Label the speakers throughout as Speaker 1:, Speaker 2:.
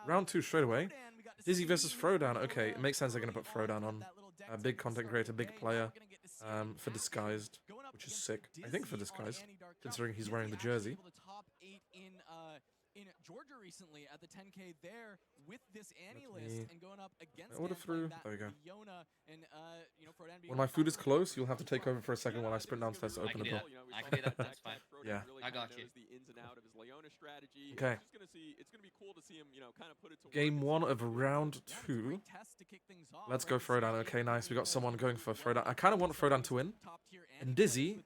Speaker 1: Round 2 straight away. Dizzee versus Frodan. Okay, it makes sense they're going to put Frodan on. A big content creator, big player for Disguised, which is sick. I think for Disguised, considering he's wearing the jersey.
Speaker 2: In Georgia recently at the 10K there with this Annie
Speaker 1: Let
Speaker 2: list
Speaker 1: me
Speaker 2: and going up against
Speaker 1: order through. There we go.
Speaker 2: Leona and Frodan being
Speaker 1: When my food is close, you'll have to take over for a second while I sprint downstairs to open the door.
Speaker 3: I can do that. That's fine.
Speaker 1: Yeah.
Speaker 3: I got you.
Speaker 1: Okay. Game 1 of round 2. Let's go Frodan. Okay, nice. We got someone going for Frodan. I kind of want Frodan to win. And Dizzee,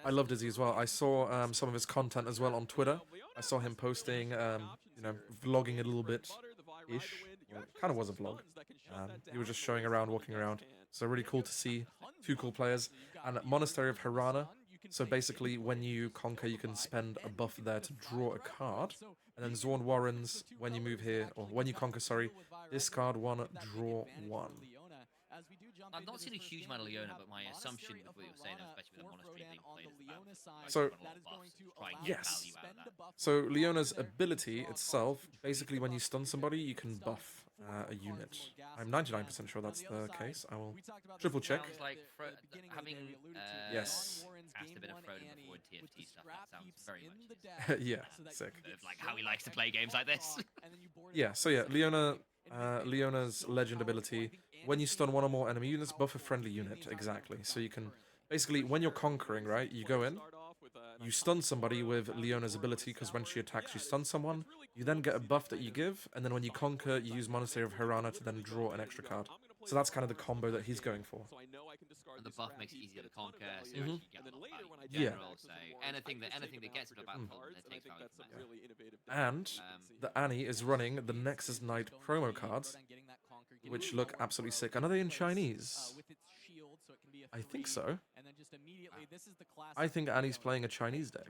Speaker 1: I love Dizzee as well. I saw some of his content as well on Twitter. I saw him posting, you know, vlogging a little bit-ish. Well, it kind of was a vlog. He was just showing around, walking around. So really cool to see. Two cool players. And Monastery of Harana. So basically, when you conquer, you can spend a buff there to draw a card. And then Zorn Warrens, when you move here, or when you conquer, sorry, discard 1, draw 1.
Speaker 3: I've not seen a huge amount of Leona, but my assumption with what you're saying, especially with the Monastery being played, is that
Speaker 1: so,
Speaker 3: try and get
Speaker 1: yes.
Speaker 3: value out of that.
Speaker 1: So Leona's ability itself, basically when you stun somebody, you can buff a unit. I'm 99% sure that's the case. I will triple check.
Speaker 3: Sounds like having
Speaker 1: yes.
Speaker 3: cast a bit of Frodan before TFT stuff. That sounds very much
Speaker 1: yeah, sick.
Speaker 3: Of like how he likes to play games like this.
Speaker 1: Yeah, so yeah, Leona's legend ability, when you stun one or more enemy units, buff a friendly unit, exactly. So you can, basically, when you're conquering, right, you go in, you stun somebody with Leona's ability, because when she attacks, you stun someone, you then get a buff that you give, and then when you conquer, you use Monastery of Harana to then draw an extra card. So that's kind of the combo that he's going for.
Speaker 3: And the buff makes it easier to conquer, so
Speaker 1: Mm-hmm.
Speaker 3: you get a lot of value in general, so anything that gets into a battlefield takes value from that.
Speaker 1: And the Annie is running the Nexus Knight promo cards, which look absolutely sick. Are they in Chinese? I think so. I think Annie's playing a Chinese deck.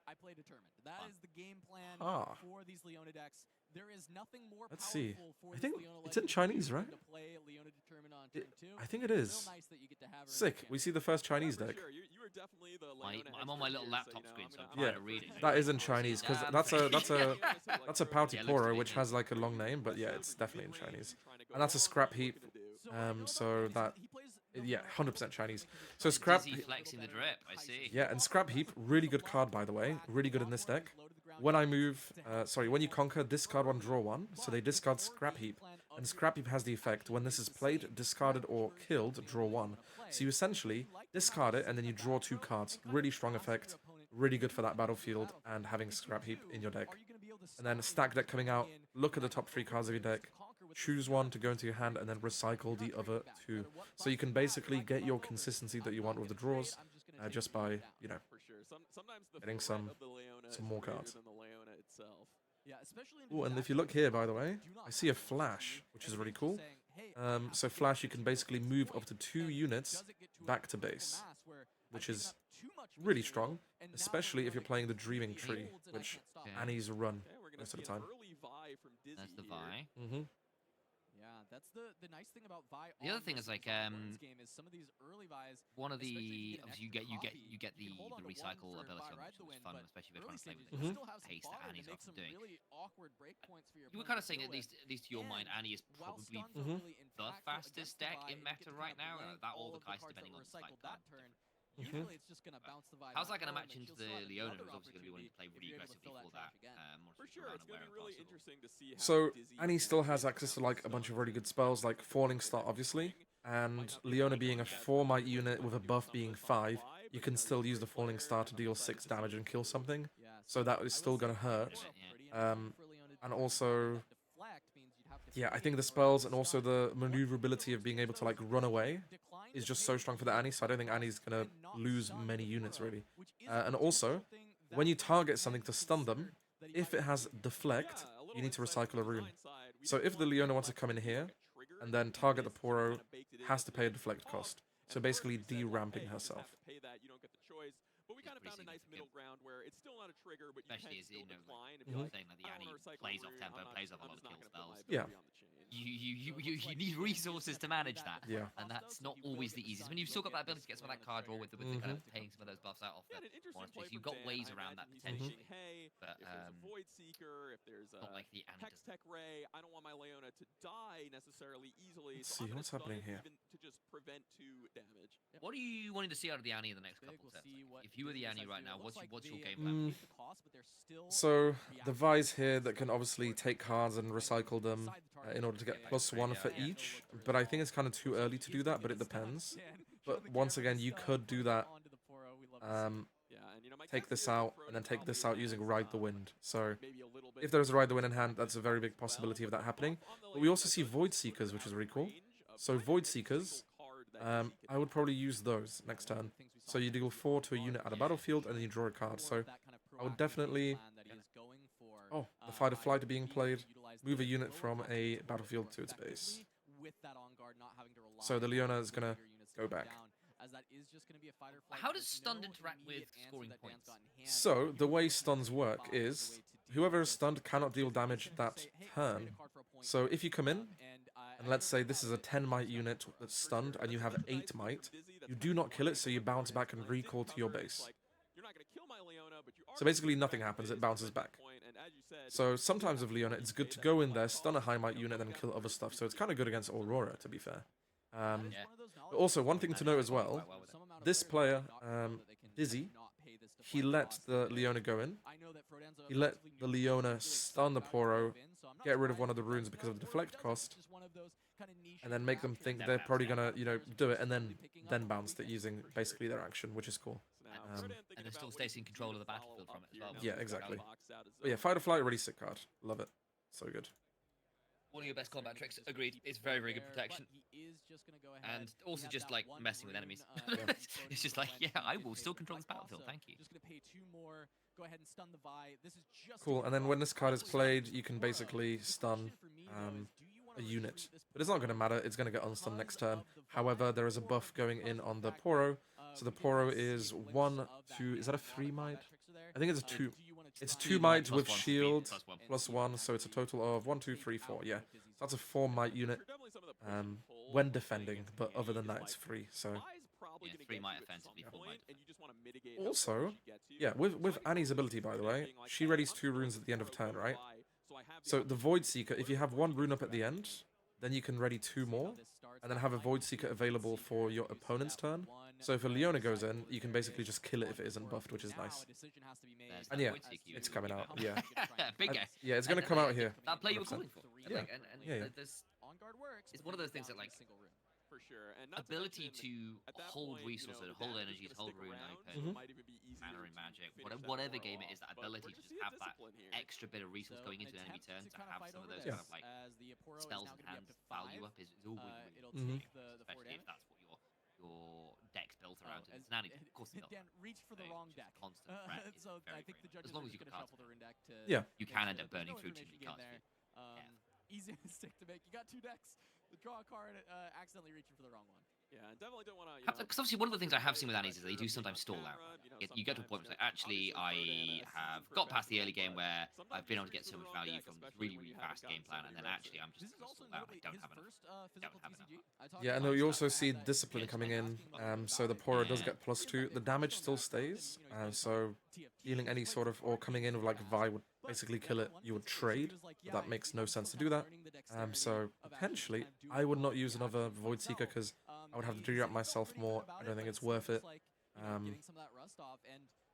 Speaker 2: I play determined. That is the game plan for these Leona decks. There is nothing more
Speaker 1: Let's see.
Speaker 2: for
Speaker 1: I think
Speaker 2: Leona
Speaker 1: it's in Chinese, right?
Speaker 2: to play Leona determined on turn 2.
Speaker 1: I think it is.
Speaker 2: Nice that you get to have
Speaker 1: Sick. We see the first Chinese deck.
Speaker 3: I'm on my little laptop screen, so I'm trying to read it.
Speaker 1: That is in Chinese because that's a Pouty Poro, which has like a long name, but yeah, it's definitely in Chinese. And that's a scrap heap. So that, yeah, 100% Chinese. So scrap.
Speaker 3: Dizzee flexing the drip. I see.
Speaker 1: Yeah, and scrap heap, really good card by the way, really good in this deck. When I move, when you conquer, discard 1, draw 1. So they discard scrap heap, and scrap heap has the effect when this is played, discarded, or killed, draw 1. So you essentially discard it, and then you draw 2 cards. Really strong effect, really good for that battlefield, and having scrap heap in your deck. And then stack deck coming out. Look at the top 3 cards of your deck. Choose 1 to go into your hand, and then recycle the other 2. So you can basically get your consistency that you want with the draws, just by, you know, getting some more cards. Oh, and if you look here, by the way, I see a flash, which is really cool. So flash, you can basically move up to 2 units back to base, which is really strong, especially if you're playing the Dreaming Tree, which Annie's run most of the time.
Speaker 3: That's the Vi.
Speaker 1: Mm-hmm.
Speaker 2: Yeah, that's the nice thing about Vi.
Speaker 3: The other thing is like
Speaker 2: game is some of these early Vi's.
Speaker 3: One of the obviously you get the recycle ability on which is fun, especially if you're trying to play with the pace that Annie's often doing. You were kind of saying at least to your mind, Annie is probably the fastest deck in meta right now. That all the guys depending on the spike card.
Speaker 2: Usually it's just gonna bounce the vibe.
Speaker 3: How's that gonna match into the Leona, who's obviously gonna be wanting to play really aggressively for that?
Speaker 4: For sure, it's gonna be really interesting to see how
Speaker 1: So Annie still has access to like a bunch of really good spells, like Falling Star, obviously, and Leona being a 4 might unit with a buff being 5, you can still use the Falling Star to deal 6 damage and kill something. So that is still gonna hurt. And also, yeah, I think the spells and also the maneuverability of being able to like run away is just so strong for the Annie, so I don't think Annie's gonna lose many units really. And also, when you target something to stun them, if it has deflect, you need to recycle a rune. So if the Leona wants to come in here and then target the Poro, has to pay a deflect cost. So basically de-ramping herself.
Speaker 4: But we kind of found a nice middle ground where it's still not a trigger, but you
Speaker 3: Especially
Speaker 4: can
Speaker 3: as
Speaker 4: still
Speaker 3: you know,
Speaker 4: decline if
Speaker 3: like,
Speaker 4: you're like,
Speaker 3: saying that the
Speaker 4: I
Speaker 3: Annie
Speaker 4: don't wanna recycle
Speaker 3: plays
Speaker 4: a
Speaker 3: off
Speaker 4: rune,
Speaker 3: tempo,
Speaker 4: I'm
Speaker 3: plays off a
Speaker 4: I'm
Speaker 3: lot of
Speaker 4: just not
Speaker 3: kill
Speaker 4: gonna put my
Speaker 3: spells.
Speaker 1: Yeah.
Speaker 4: ability on the chain.
Speaker 3: you need resources to manage that.
Speaker 1: Yeah.
Speaker 3: And that's not always the easiest. When you've still got that ability to get some of that card draw with the kind of paying some of those buffs out off the monsters, you've got ways around that potentially. But
Speaker 4: if there's a Void Seeker, if there's a
Speaker 3: not like the Annie
Speaker 4: Hex Tech Ray, I don't want my Leona to die necessarily easily.
Speaker 1: Let's
Speaker 4: so
Speaker 1: see, what's happening here?
Speaker 4: Even to just prevent 2 damage.
Speaker 3: What are you wanting to see out of the Annie in the next couple of turns? If you were the Annie right now, what's your game plan?
Speaker 1: So the Vi's here that can obviously take cards and recycle them in order to get +1 for each, but I think it's kind of too early to do that, but it depends. But once again, you could do that, take this out, and then take this out using Ride the Wind. So if there's a Ride the Wind in hand, that's a very big possibility of that happening. But we also see Void Seekers, which is really cool. So Void Seekers, I would probably use those next turn. So you deal 4 to a unit at a battlefield, and then you draw a card. So I would definitely... Oh, the Fight or Flight are being played. Move a unit from a battlefield to its base. So the Leona is going to go back.
Speaker 3: How does stunned interact with scoring points?
Speaker 1: So the way stuns work is whoever is stunned cannot deal damage that turn. So if you come in, and let's say this is a 10 might unit that's stunned, and you have 8 might, you do not kill it, so you bounce back and recall to your base. So basically nothing happens, it bounces back. So sometimes with Leona, it's good to go in there, stun a high might unit, and then kill other stuff. So it's kind of good against Aurora, to be fair. But also, one thing to note as well, this player, Dizzee, he let the Leona go in. He let the Leona stun the Poro, get rid of one of the runes because of the deflect cost, and then make them think they're probably gonna, do it, and then bounce it using basically their action, which is cool.
Speaker 3: And it still stays in control of the battlefield from it as well.
Speaker 1: Yeah, exactly. But yeah, Fight or Flight, really sick card. Love it. So good.
Speaker 3: One of your best combat tricks, agreed. It's very, very good protection. And also just like messing with enemies. It's just like, yeah, I will still control this battlefield, thank you.
Speaker 1: Cool, and then when this card is played, you can basically stun a unit. But it's not going to matter, it's going to get unstunned next turn. However, there is a buff going in on the Poro. So the Poro is 1, 2, is that a 3 might? I think it's a 2. It's 2 might with shield, +1, so it's a total of 1, 2, 3, 4, yeah. So that's a 4 might unit when defending, but other than that, it's free, so...
Speaker 3: Yeah, 3 might offensively, 4 might.
Speaker 1: Also, yeah, with Annie's ability, by the way, she readies 2 runes at the end of turn, right? So the Void Seeker, if you have 1 rune up at the end, then you can ready 2 more, and then have a Void Seeker available for your opponent's turn. So if a Leona goes in, you can basically just kill it if it isn't buffed, which is nice. And yeah, it's coming out, yeah.
Speaker 3: Big guy.
Speaker 1: Yeah, it's going to come out here.
Speaker 3: That play you were calling for.
Speaker 1: Yeah.
Speaker 3: And it's one of those things that, like,
Speaker 4: for sure. And
Speaker 3: ability to hold resources, hold energies, hold rune open, mana and magic, whatever game it is, that ability to just have that extra bit of resource going into an enemy turn, to have some of those kind of like spells and hands value up is always really good, especially if that's what your deck's built around. And it's not, of course,
Speaker 2: Dan reached for the wrong deck.
Speaker 3: Constant threat is
Speaker 2: so
Speaker 3: very,
Speaker 2: I think the
Speaker 3: very
Speaker 2: judges
Speaker 3: as long as you
Speaker 2: could
Speaker 3: got
Speaker 2: have
Speaker 3: cards,
Speaker 2: shuffled a rune deck to
Speaker 3: you can end up burning through too many cards.
Speaker 2: Easy mistake to make. You got 2 decks. Draw a card, accidentally reaching for the wrong one.
Speaker 4: Yeah, and definitely don't want to.
Speaker 3: Because obviously, one of the things I have seen with Annies is they do sometimes stall out. You get to a point where, like, actually, I have got past the early game where I've been able to get so much value from this really, really fast game plan, and then actually I'm just going to stall out. I don't have enough.
Speaker 1: Yeah, and you also see Discipline coming in, so the Poro does get +2. The damage still stays, so dealing any sort of, or coming in with like Vi would basically kill it, you would trade, but that makes no sense to do that. So potentially, I would not use another Void Seeker because I would have to do it myself more. I don't think it's worth it.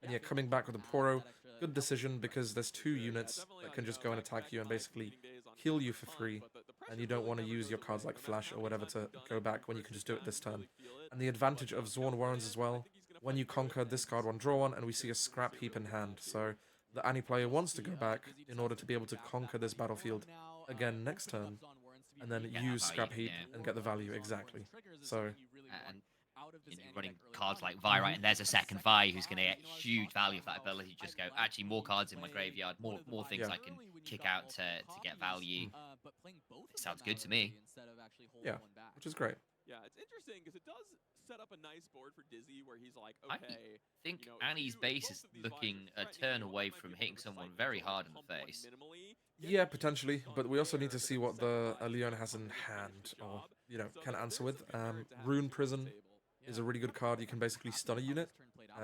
Speaker 1: And yeah, coming back with the Poro, good decision because there's 2 units that can just go and attack you and basically kill you for free, and you don't want to use your cards like Flash or whatever to go back when you can just do it this turn. And the advantage of Zorn Warrens as well, when you conquer, discard 1, draw 1, and we see a scrap heap in hand. So the Annie player wants to go back in order to be able to conquer this battlefield again next turn, and then use scrap heap and get the value, exactly. So...
Speaker 3: And you're running cards like Vi, right? And there's a second Vi who's going to get huge value for that ability to just go, actually, more cards in my graveyard, more things I can kick out to get value. It sounds good to me.
Speaker 1: Yeah, which is great.
Speaker 4: Yeah, it's interesting because it does set up a nice board for Dizzee where he's like,
Speaker 3: I
Speaker 4: okay.
Speaker 3: think
Speaker 4: You know,
Speaker 3: Annie's base is looking a turn away from hitting someone very hard in the face.
Speaker 1: Yeah, potentially, but we also need to see what the Leona has in hand, or, you know, can answer with. Rune Prison is a really good card. You can basically stun a unit.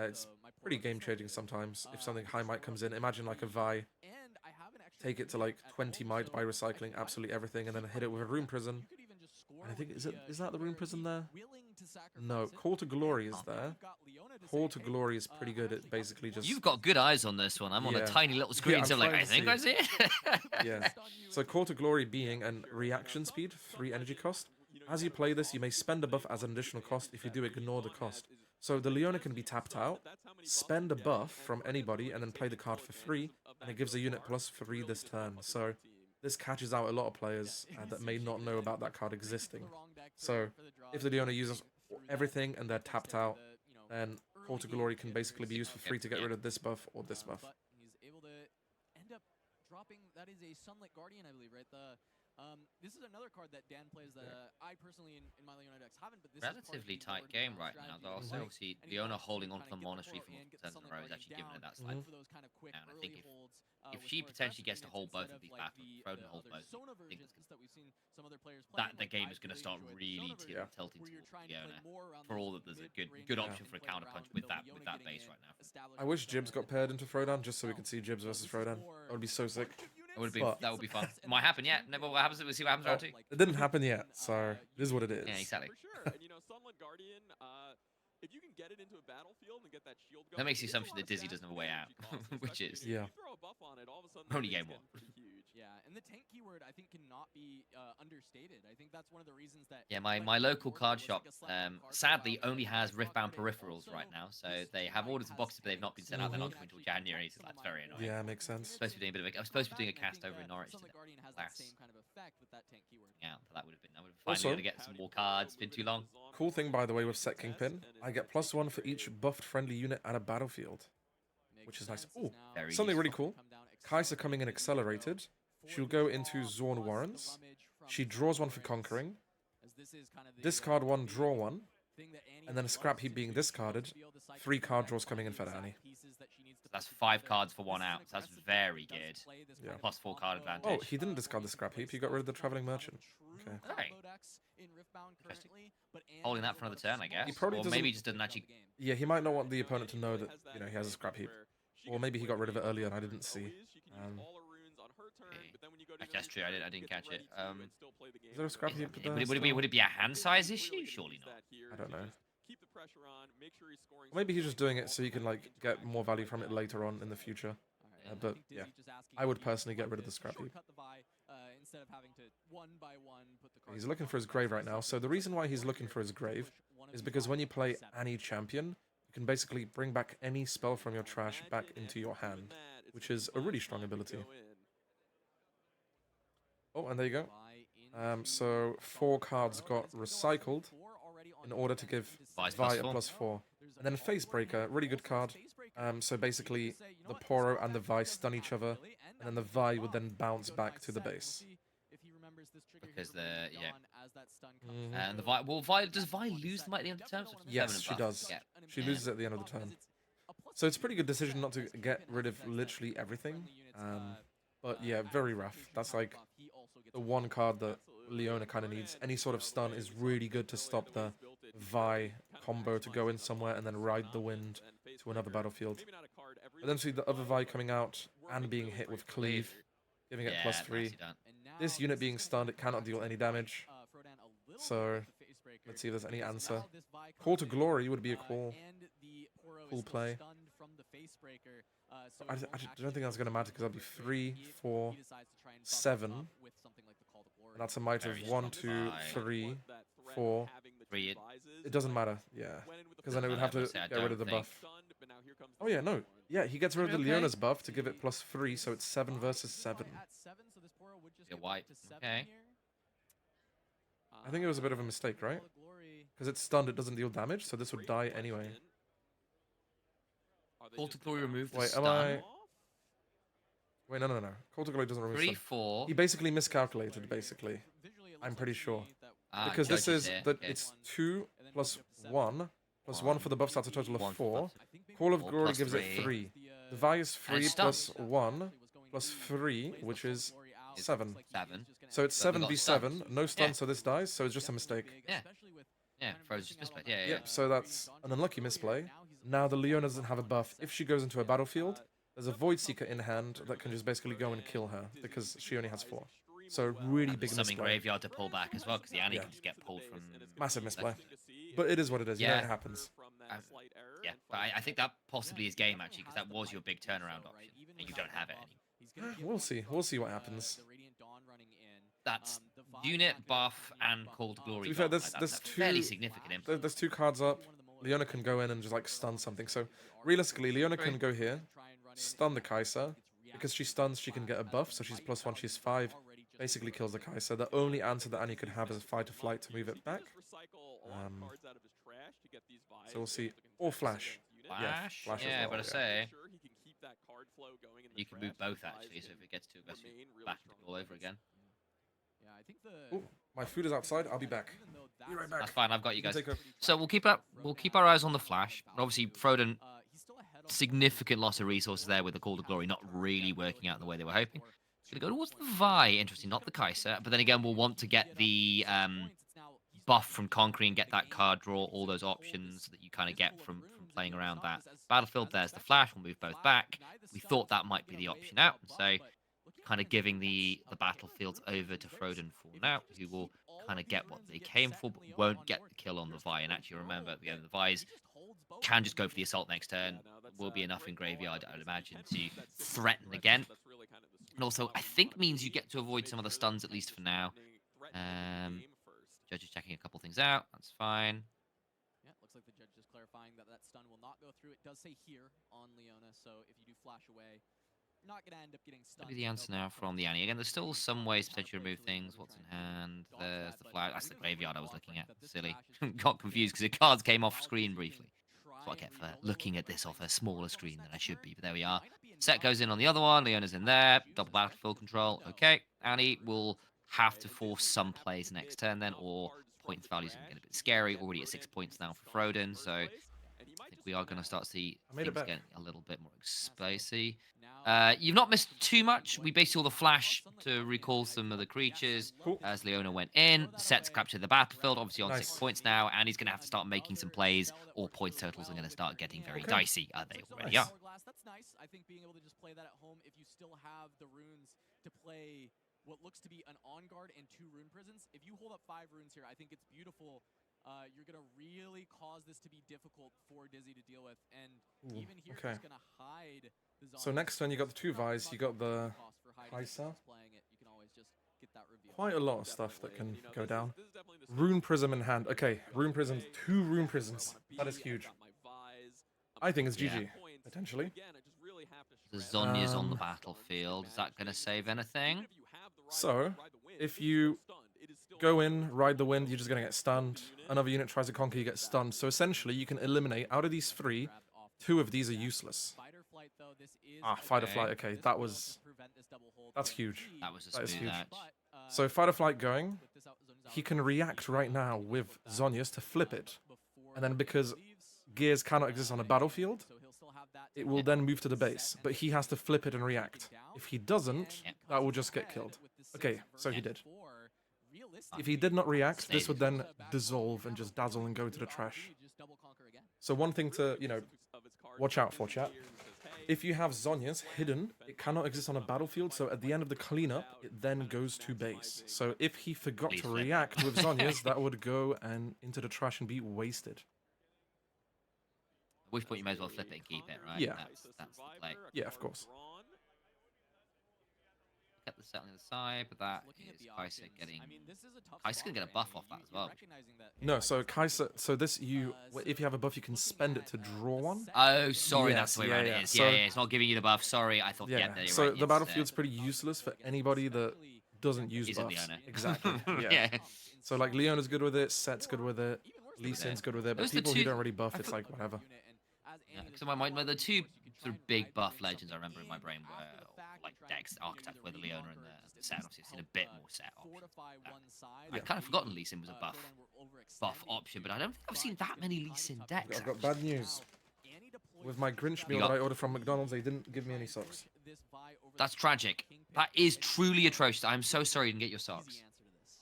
Speaker 1: It's pretty game-changing sometimes. If something high might comes in, imagine like a Vi, take it to like 20 might by recycling absolutely everything, and then hit it with a Rune Prison. I think, is that the Rune Prison there? No, Call to Glory is there. Call to Glory is pretty good. It basically just...
Speaker 3: You've got good eyes on this one. I'm on a
Speaker 1: Yeah.
Speaker 3: tiny little screen,
Speaker 1: I'm
Speaker 3: so like,
Speaker 1: trying
Speaker 3: I
Speaker 1: to
Speaker 3: think
Speaker 1: see.
Speaker 3: I see it.
Speaker 1: Yeah. So Call to Glory being an reaction speed, 3 energy cost. As you play this, you may spend a buff as an additional cost. If you do, ignore the cost. So the Leona can be tapped out, spend a buff from anybody, and then play the card for free, and it gives a unit +3 this turn. So this catches out a lot of players that may not know about that card existing. So if the Leona uses everything and they're tapped out, then Call to Glory can basically be used for free to get rid of this buff or this buff.
Speaker 2: He's able to end up dropping. That is a Sunlit Guardian, I believe, right? This is another card that Dan plays that I personally in my Leona decks haven't. But this
Speaker 3: Relatively tight game right now, though. Also, obviously, Leona holding onto the monastery for multiple turns in a row is actually giving her that slight. And I think if she potentially gets to hold both of these battles, Frodan holds both, I think that the game is going to start really tilting towards Leona. For all that, there's a good option for a counterpunch with that base right now.
Speaker 1: I wish Jibs got paired into Frodan just so we could see Jibs versus Frodan. That would be so sick.
Speaker 3: That would be fun. Might happen yet. Never what happens. We'll see what happens round 2.
Speaker 1: It didn't happen yet, so it is what it is.
Speaker 3: Yeah, exactly.
Speaker 4: For sure. And you know, Sunlit Guardian, if you can get it into a battlefield and get that shield going,
Speaker 3: That makes the assumption that Dizzee doesn't have a way out, which is
Speaker 1: yeah.
Speaker 4: You throw a buff on it, all of a sudden
Speaker 3: only game 1.
Speaker 2: Yeah, and the tank keyword I think cannot be understated. I think that's one of the reasons that
Speaker 3: my local card shop sadly only has Riftbound peripherals right now, so they have ordered some boxes, but they've not been sent out. They're not coming until January, so that's very annoying.
Speaker 1: Yeah, makes sense.
Speaker 3: I was supposed to be doing a cast over in Norwich today. Yeah, that would have been finally
Speaker 1: Also,
Speaker 3: going to get some more cards. It's been too long.
Speaker 1: Cool thing, by the way, with Set Kingpin, I get +1 for each buffed friendly unit at a battlefield, which is nice. Ooh, something really cool. Kai'Sa coming in accelerated. She'll go into Zorn Warrens. She draws 1 for conquering. Discard 1, draw 1. And then a scrap heap being discarded. 3 card draws coming in for Annie.
Speaker 3: That's 5 cards for 1 out. So that's very good.
Speaker 1: Yeah.
Speaker 3: +4 card advantage.
Speaker 1: Oh, he didn't discard the scrap heap. He got rid of the traveling merchant. Okay.
Speaker 3: Okay. Holding that for another turn, I guess.
Speaker 1: He probably
Speaker 3: or maybe he just doesn't actually.
Speaker 1: Yeah, he might not want the opponent to know that, you know, he has a scrap heap. Or maybe he got rid of it earlier and I didn't see.
Speaker 3: That's true. I didn't catch it.
Speaker 1: Is there a scrap heap?
Speaker 3: Would it be a hand size issue? Surely not.
Speaker 1: I don't know.
Speaker 4: Keep the pressure on. Make sure he's scoring.
Speaker 1: Or maybe he's just doing it so you can like get more value from it later on in the future. But yeah, I would personally get rid of the scrap heap. He's looking for his grave right now. So the reason why he's looking for his grave is because when you play Annie Champion, you can basically bring back any spell from your trash back into your hand, which is a really strong ability. Oh, and there you go. So 4 cards got recycled in order to give Vi a +4. And then Facebreaker, really good card. So basically, the Poro and the Vi stun each other, and then the Vi would then bounce back to the base.
Speaker 3: Because and the Vi, does Vi lose them at the end of the turn? So
Speaker 1: Yes, she does.
Speaker 3: Yeah.
Speaker 1: She loses at the end of the turn. So it's a pretty good decision not to get rid of literally everything. But yeah, very rough. That's like the one card that Leona kind of needs. Any sort of stun is really good to stop the Vi combo to go in somewhere and then ride the wind to another battlefield. But then see the other Vi coming out and being hit with Cleave, giving it +3. This unit being stunned, it cannot deal any damage. So let's see if there's any answer. Call to Glory would be a cool play. I don't think that's going to matter because that'll be 3, 4, 7. And that's a might of 1, 2, 3, 4. It doesn't matter, yeah. Because then it would have to get rid of the buff. Oh yeah, no. Yeah, he gets rid of the Leona's buff to give it +3, so it's 7 versus 7.
Speaker 3: You're white. Okay.
Speaker 1: I think it was a bit of a mistake, right? Because it's stunned, it doesn't deal damage, so this would die anyway.
Speaker 3: Call to Glory removed the
Speaker 1: Wait,
Speaker 3: stun.
Speaker 1: Wait, no. Call to Glory doesn't remove
Speaker 3: 3,
Speaker 1: stun.
Speaker 3: 4.
Speaker 1: He basically miscalculated, basically. I'm pretty sure. Because this
Speaker 3: judges
Speaker 1: is
Speaker 3: here,
Speaker 1: that
Speaker 3: okay.
Speaker 1: it's 2 plus 1 plus 1 for the buff starts a total of
Speaker 3: 1 for
Speaker 1: 4.
Speaker 3: buff.
Speaker 1: Call of
Speaker 3: 4
Speaker 1: Glory
Speaker 3: plus
Speaker 1: gives it
Speaker 3: 3.
Speaker 1: 3. The Vi is
Speaker 3: And
Speaker 1: 3
Speaker 3: it's
Speaker 1: plus 1 plus 3, which is 7.
Speaker 3: 7.
Speaker 1: So it's
Speaker 3: But we got
Speaker 1: 7v7, no stun,
Speaker 3: Yeah.
Speaker 1: so this dies, so it's just a mistake.
Speaker 3: Yeah, Frodan's just misplayed. Yeah, yeah.
Speaker 1: Yep, so that's an unlucky misplay. Now the Leona doesn't have a buff. If she goes into a battlefield, there's a Void Seeker in hand that can just basically go and kill her, because she only has 4. So really big
Speaker 3: Something
Speaker 1: misplay.
Speaker 3: graveyard to pull back as well, because the Annie
Speaker 1: Yeah.
Speaker 3: can just get pulled from...
Speaker 1: Massive misplay. But it is what it is, you know,
Speaker 3: Yeah.
Speaker 1: it happens.
Speaker 3: Yeah, but I think that possibly is game, actually, because that was your big turnaround option, and you don't have it anymore.
Speaker 1: We'll see. We'll see what happens.
Speaker 3: That's unit, buff, and Call to Glory.
Speaker 1: To be fair,
Speaker 3: buff.
Speaker 1: there's
Speaker 3: That's a
Speaker 1: two-
Speaker 3: fairly significant impact.
Speaker 1: There's 2 cards up. Leona can go in and just like stun something. So realistically, Leona can go here, stun the Kai'Sa. Because she stuns, she can get a buff. So she's +1, she's 5. Basically kills the Kai'Sa. The only answer that Annie could have is a fight or flight to move it back. So we'll see. Or flash.
Speaker 3: Flash?
Speaker 1: Flash as
Speaker 3: Yeah,
Speaker 1: well,
Speaker 3: but I
Speaker 1: yeah.
Speaker 3: say... You can move both, actually, so if it gets too aggressive, back all over again.
Speaker 1: Ooh, my food is outside. I'll be back. Be right back.
Speaker 3: That's fine, I've got you guys.
Speaker 1: Take a...
Speaker 3: So we'll keep our eyes on the Flash. And obviously, Frodan, significant loss of resources there with the Call to Glory not really working out the way they were hoping. Going to go towards the Vi, interesting, not the Kai'Sa. But then again, we'll want to get the buff from Conquering, get that card draw, all those options that you kind of get from playing around that. Battlefield, there's the Flash. We'll move both back. We thought that might be the option out. So kind of giving the battlefields over to Frodan for now, who will kind of get what they came for, but won't get the kill on the Vi. And actually, remember, the Vi's can just go for the assault next turn. Will be enough in graveyard, I would imagine, to threaten again. And also, I think means you get to avoid some of the stuns, at least for now. Judge is checking a couple things out. That's fine.
Speaker 2: Yeah, looks like the judge is clarifying that stun will not go through. It does say here on Leona, so if you do flash away, you're not going to end up getting stunned.
Speaker 3: Maybe the answer now from the Annie. Again, there's still some ways to potentially remove things. What's in hand? There's the flag. That's the graveyard I was looking at. Silly. Got confused because the cards came off screen briefly. That's what I get for looking at this off a smaller screen than I should be, but there we are. Set goes in on the other one. Leona's in there. Double battlefield control. Okay. Annie will have to force some plays next turn then, or points values can get a bit scary. Already at 6 points now for Frodan, so I think we are going to start to see things getting a little bit more spicy. You've not missed too much. We basically saw the Flash to recall some of the creatures as Leona went in. Set's captured the battlefield, obviously on 6 points now, and he's going to have to start making some plays, or points totals are going to start getting very dicey. They already are.
Speaker 2: That's nice. I think being able to just play that at home, if you still have the runes to play what looks to be an on guard and 2 rune prisons. If you hold up 5 runes here, I think it's beautiful. You're going to really cause this to be difficult for Dizzee to deal with. And even here, he's going to hide the zombies.
Speaker 1: So next turn, you got the 2 Vi's, you got the Kai'Sa. Quite a lot of stuff that can go down. Rune Prism in hand. Okay, Rune Prisms, 2 Rune Prisms. That is huge. I think it's GG, potentially.
Speaker 3: The Zonya's on the battlefield. Is that going to save anything?
Speaker 1: So, if you go in, ride the wind, you're just going to get stunned. Another unit tries to conquer, you get stunned. So essentially, you can eliminate, out of these 3, 2 of these are useless. Fight or flight, okay, that's huge.
Speaker 3: That is huge.
Speaker 1: So fight or flight going, he can react right now with Zonya's to flip it. And then because gears cannot exist on a battlefield, it will then move to the base. But he has to flip it and react. If he doesn't, that will just get killed. Okay, so he did. If he did not react, this would then dissolve and just dazzle and go to the trash. So one thing to, watch out for, chat. If you have Zonya's hidden, it cannot exist on a battlefield, so at the end of the cleanup, it then goes to base. So if he forgot to react with Zonya's, that would go and into the trash and be wasted.
Speaker 3: At which point you may as well flip it and keep it, right?
Speaker 1: Yeah.
Speaker 3: That's the play.
Speaker 1: Yeah, of course.
Speaker 3: Get the set on the other side, but that is Kai'Sa getting... Kai'Sa's going to get a buff off that as well.
Speaker 1: No, so Kai'Sa, so this, if you have a buff, you can spend it to draw one.
Speaker 3: Oh, sorry,
Speaker 1: Yes,
Speaker 3: that's the way
Speaker 1: yeah,
Speaker 3: around
Speaker 1: yeah.
Speaker 3: it is.
Speaker 1: So-
Speaker 3: Yeah, it's not giving you the buff. Sorry, I thought,
Speaker 1: Yeah,
Speaker 3: you're
Speaker 1: so
Speaker 3: right.
Speaker 1: the battlefield's pretty useless for anybody that doesn't use
Speaker 3: Isn't
Speaker 1: buffs.
Speaker 3: Leona.
Speaker 1: Exactly, yeah.
Speaker 3: Yeah.
Speaker 1: So like Leona's good with it, Set's good with it, Lee Sin's good with it, but
Speaker 3: Those are the
Speaker 1: people who
Speaker 3: two-
Speaker 1: don't really buff, it's like whatever.
Speaker 3: Yeah, so the 2 sort of big buff legends I remember in my brain were like Dex Archetype, where the Leona and the Set. Obviously, I've seen a bit more set option.
Speaker 2: fortify one side.
Speaker 3: I've kind of forgotten Lee Sin was a buff option, but I don't think I've seen that many Lee Sin decks.
Speaker 1: I've got bad news. With my Grinch meal
Speaker 3: got-
Speaker 1: that I ordered from McDonald's, they didn't give me any socks.
Speaker 3: That's tragic. That is truly atrocious. I'm so sorry you didn't get your socks.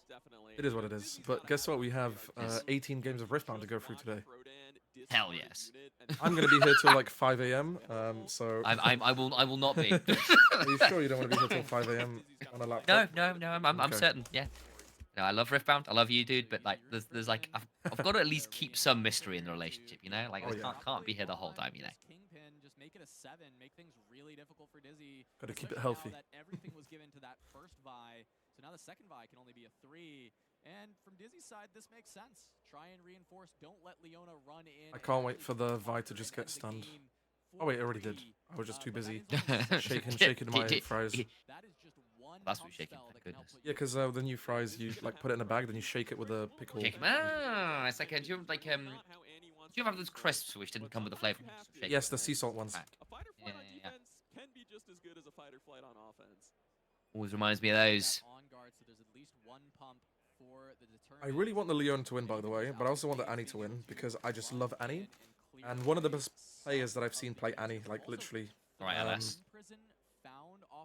Speaker 4: Definitely.
Speaker 1: It is what it is. But guess what? We have 18 games of Riftbound to go through today.
Speaker 3: Hell yes.
Speaker 1: I'm going to be here till like 5 a.m. So
Speaker 3: I will not be.
Speaker 1: are you sure you don't want to be here till 5 a.m. on a
Speaker 3: No,
Speaker 1: laptop?
Speaker 3: I'm
Speaker 1: Okay.
Speaker 3: certain. Yeah. No, I love Riftbound. I love you, dude. But like, there's like, I've got to at least keep some mystery in the relationship, you know? Like,
Speaker 1: Oh,
Speaker 3: I
Speaker 1: yeah.
Speaker 3: can't be here the whole time, you know?
Speaker 2: Kingpin, just make it a 7, make things really difficult for Dizzee.
Speaker 1: Gotta keep it
Speaker 2: especially
Speaker 1: healthy.
Speaker 2: Now that everything was given to that first Vi, so now the second Vi can only be a 3. And from Dizzee's side, this makes sense. Try and reinforce. Don't let Leona run in.
Speaker 1: I can't wait for the Vi to just get stunned. Oh wait, it already did. I was just too busy shaking my fries.
Speaker 2: That is just one
Speaker 3: That's what
Speaker 2: pump
Speaker 3: shaking,
Speaker 2: spell
Speaker 3: thank
Speaker 2: that can help
Speaker 3: goodness.
Speaker 2: put
Speaker 1: Yeah,
Speaker 2: you
Speaker 1: because the new fries, you like put it in a bag, then you shake it with a pickle.
Speaker 3: Shake 'em. Ah, it's like, do you have those crisps which didn't come with the flavor? Shake 'em.
Speaker 1: Yes, the sea salt ones.
Speaker 3: Right.
Speaker 4: A fighter flight on
Speaker 3: Yeah.
Speaker 4: defense can be just as good as a fighter flight on offense.
Speaker 3: Always reminds me of those.
Speaker 2: on guard, so there's at least one pump for the
Speaker 1: I really want the Leona to win, by the way, but I also want the Annie to win because I just love Annie. And one of the best players that I've seen play Annie, like literally,
Speaker 3: Right, LS.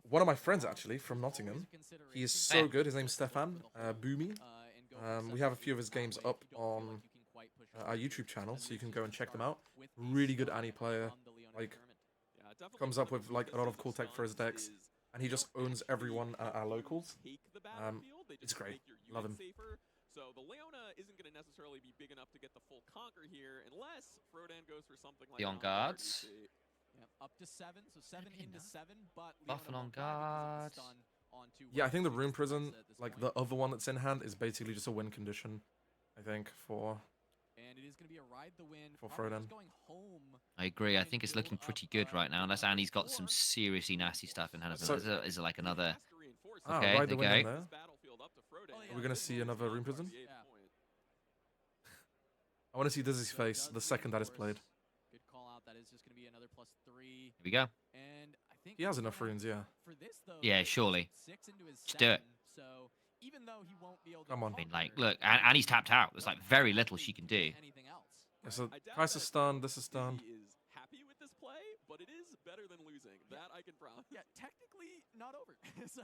Speaker 1: one of my friends actually from Nottingham. He is so good. His name's Stefan Boomy. We have a few of his games up on our YouTube channel, so you can go and check them out. Really good Annie player. Like, comes up with like a lot of cool tech for his decks, and he just owns everyone at our locals. It's great. Love him.
Speaker 4: So the Leona isn't going to necessarily be big enough to get the full conquer here, unless Frodan goes for something like
Speaker 3: The on
Speaker 4: an
Speaker 3: guards.
Speaker 4: RD2.
Speaker 2: Up to 7, so 7 into 7, but
Speaker 3: Buffing
Speaker 2: Leona
Speaker 3: on
Speaker 2: won't die because
Speaker 3: guards.
Speaker 2: it's a stun onto
Speaker 1: Yeah, I think the
Speaker 2: Riftlab
Speaker 1: Rune Prison,
Speaker 2: at this
Speaker 1: like
Speaker 2: point.
Speaker 1: the other one that's in hand, is basically just a win condition. I think for
Speaker 2: And it is going to be a ride the win.
Speaker 1: For
Speaker 2: Probably
Speaker 1: Frodan.
Speaker 2: just going home.
Speaker 3: I agree. I think it's looking pretty good right now, unless Annie's got some seriously nasty stuff in hand.
Speaker 1: So-
Speaker 3: is it like another?
Speaker 1: Ah,
Speaker 3: Okay,
Speaker 1: ride the
Speaker 3: there
Speaker 1: win
Speaker 3: you
Speaker 1: in
Speaker 3: go.
Speaker 1: there.
Speaker 2: Oh, yeah,
Speaker 1: Are we gonna
Speaker 2: this
Speaker 1: see
Speaker 2: one was
Speaker 1: another
Speaker 2: not
Speaker 1: Rune Prison?
Speaker 2: 48
Speaker 4: Yeah.
Speaker 2: point.
Speaker 1: I want to see Dizzy's face the second that is played.
Speaker 2: Good call out. That is just going to be another +3.
Speaker 3: Here we go.
Speaker 2: And I think
Speaker 1: He has enough
Speaker 2: Frodan,
Speaker 1: runes, yeah.
Speaker 2: For this though,
Speaker 3: Yeah,
Speaker 2: he's
Speaker 3: surely.
Speaker 2: 6 into his
Speaker 3: Just do it.
Speaker 2: 7, so even though he won't be able to
Speaker 1: Come on.
Speaker 3: I mean, like,
Speaker 2: conquer,
Speaker 3: look, Annie's tapped out. There's like very little she can do.
Speaker 2: anything else.
Speaker 1: Yeah, so
Speaker 4: I doubt
Speaker 1: Price is
Speaker 4: that
Speaker 1: stunned, this is stunned.
Speaker 4: Dizzy is happy with this play, but it is better than losing. That I can promise.
Speaker 2: Yeah, technically not over. So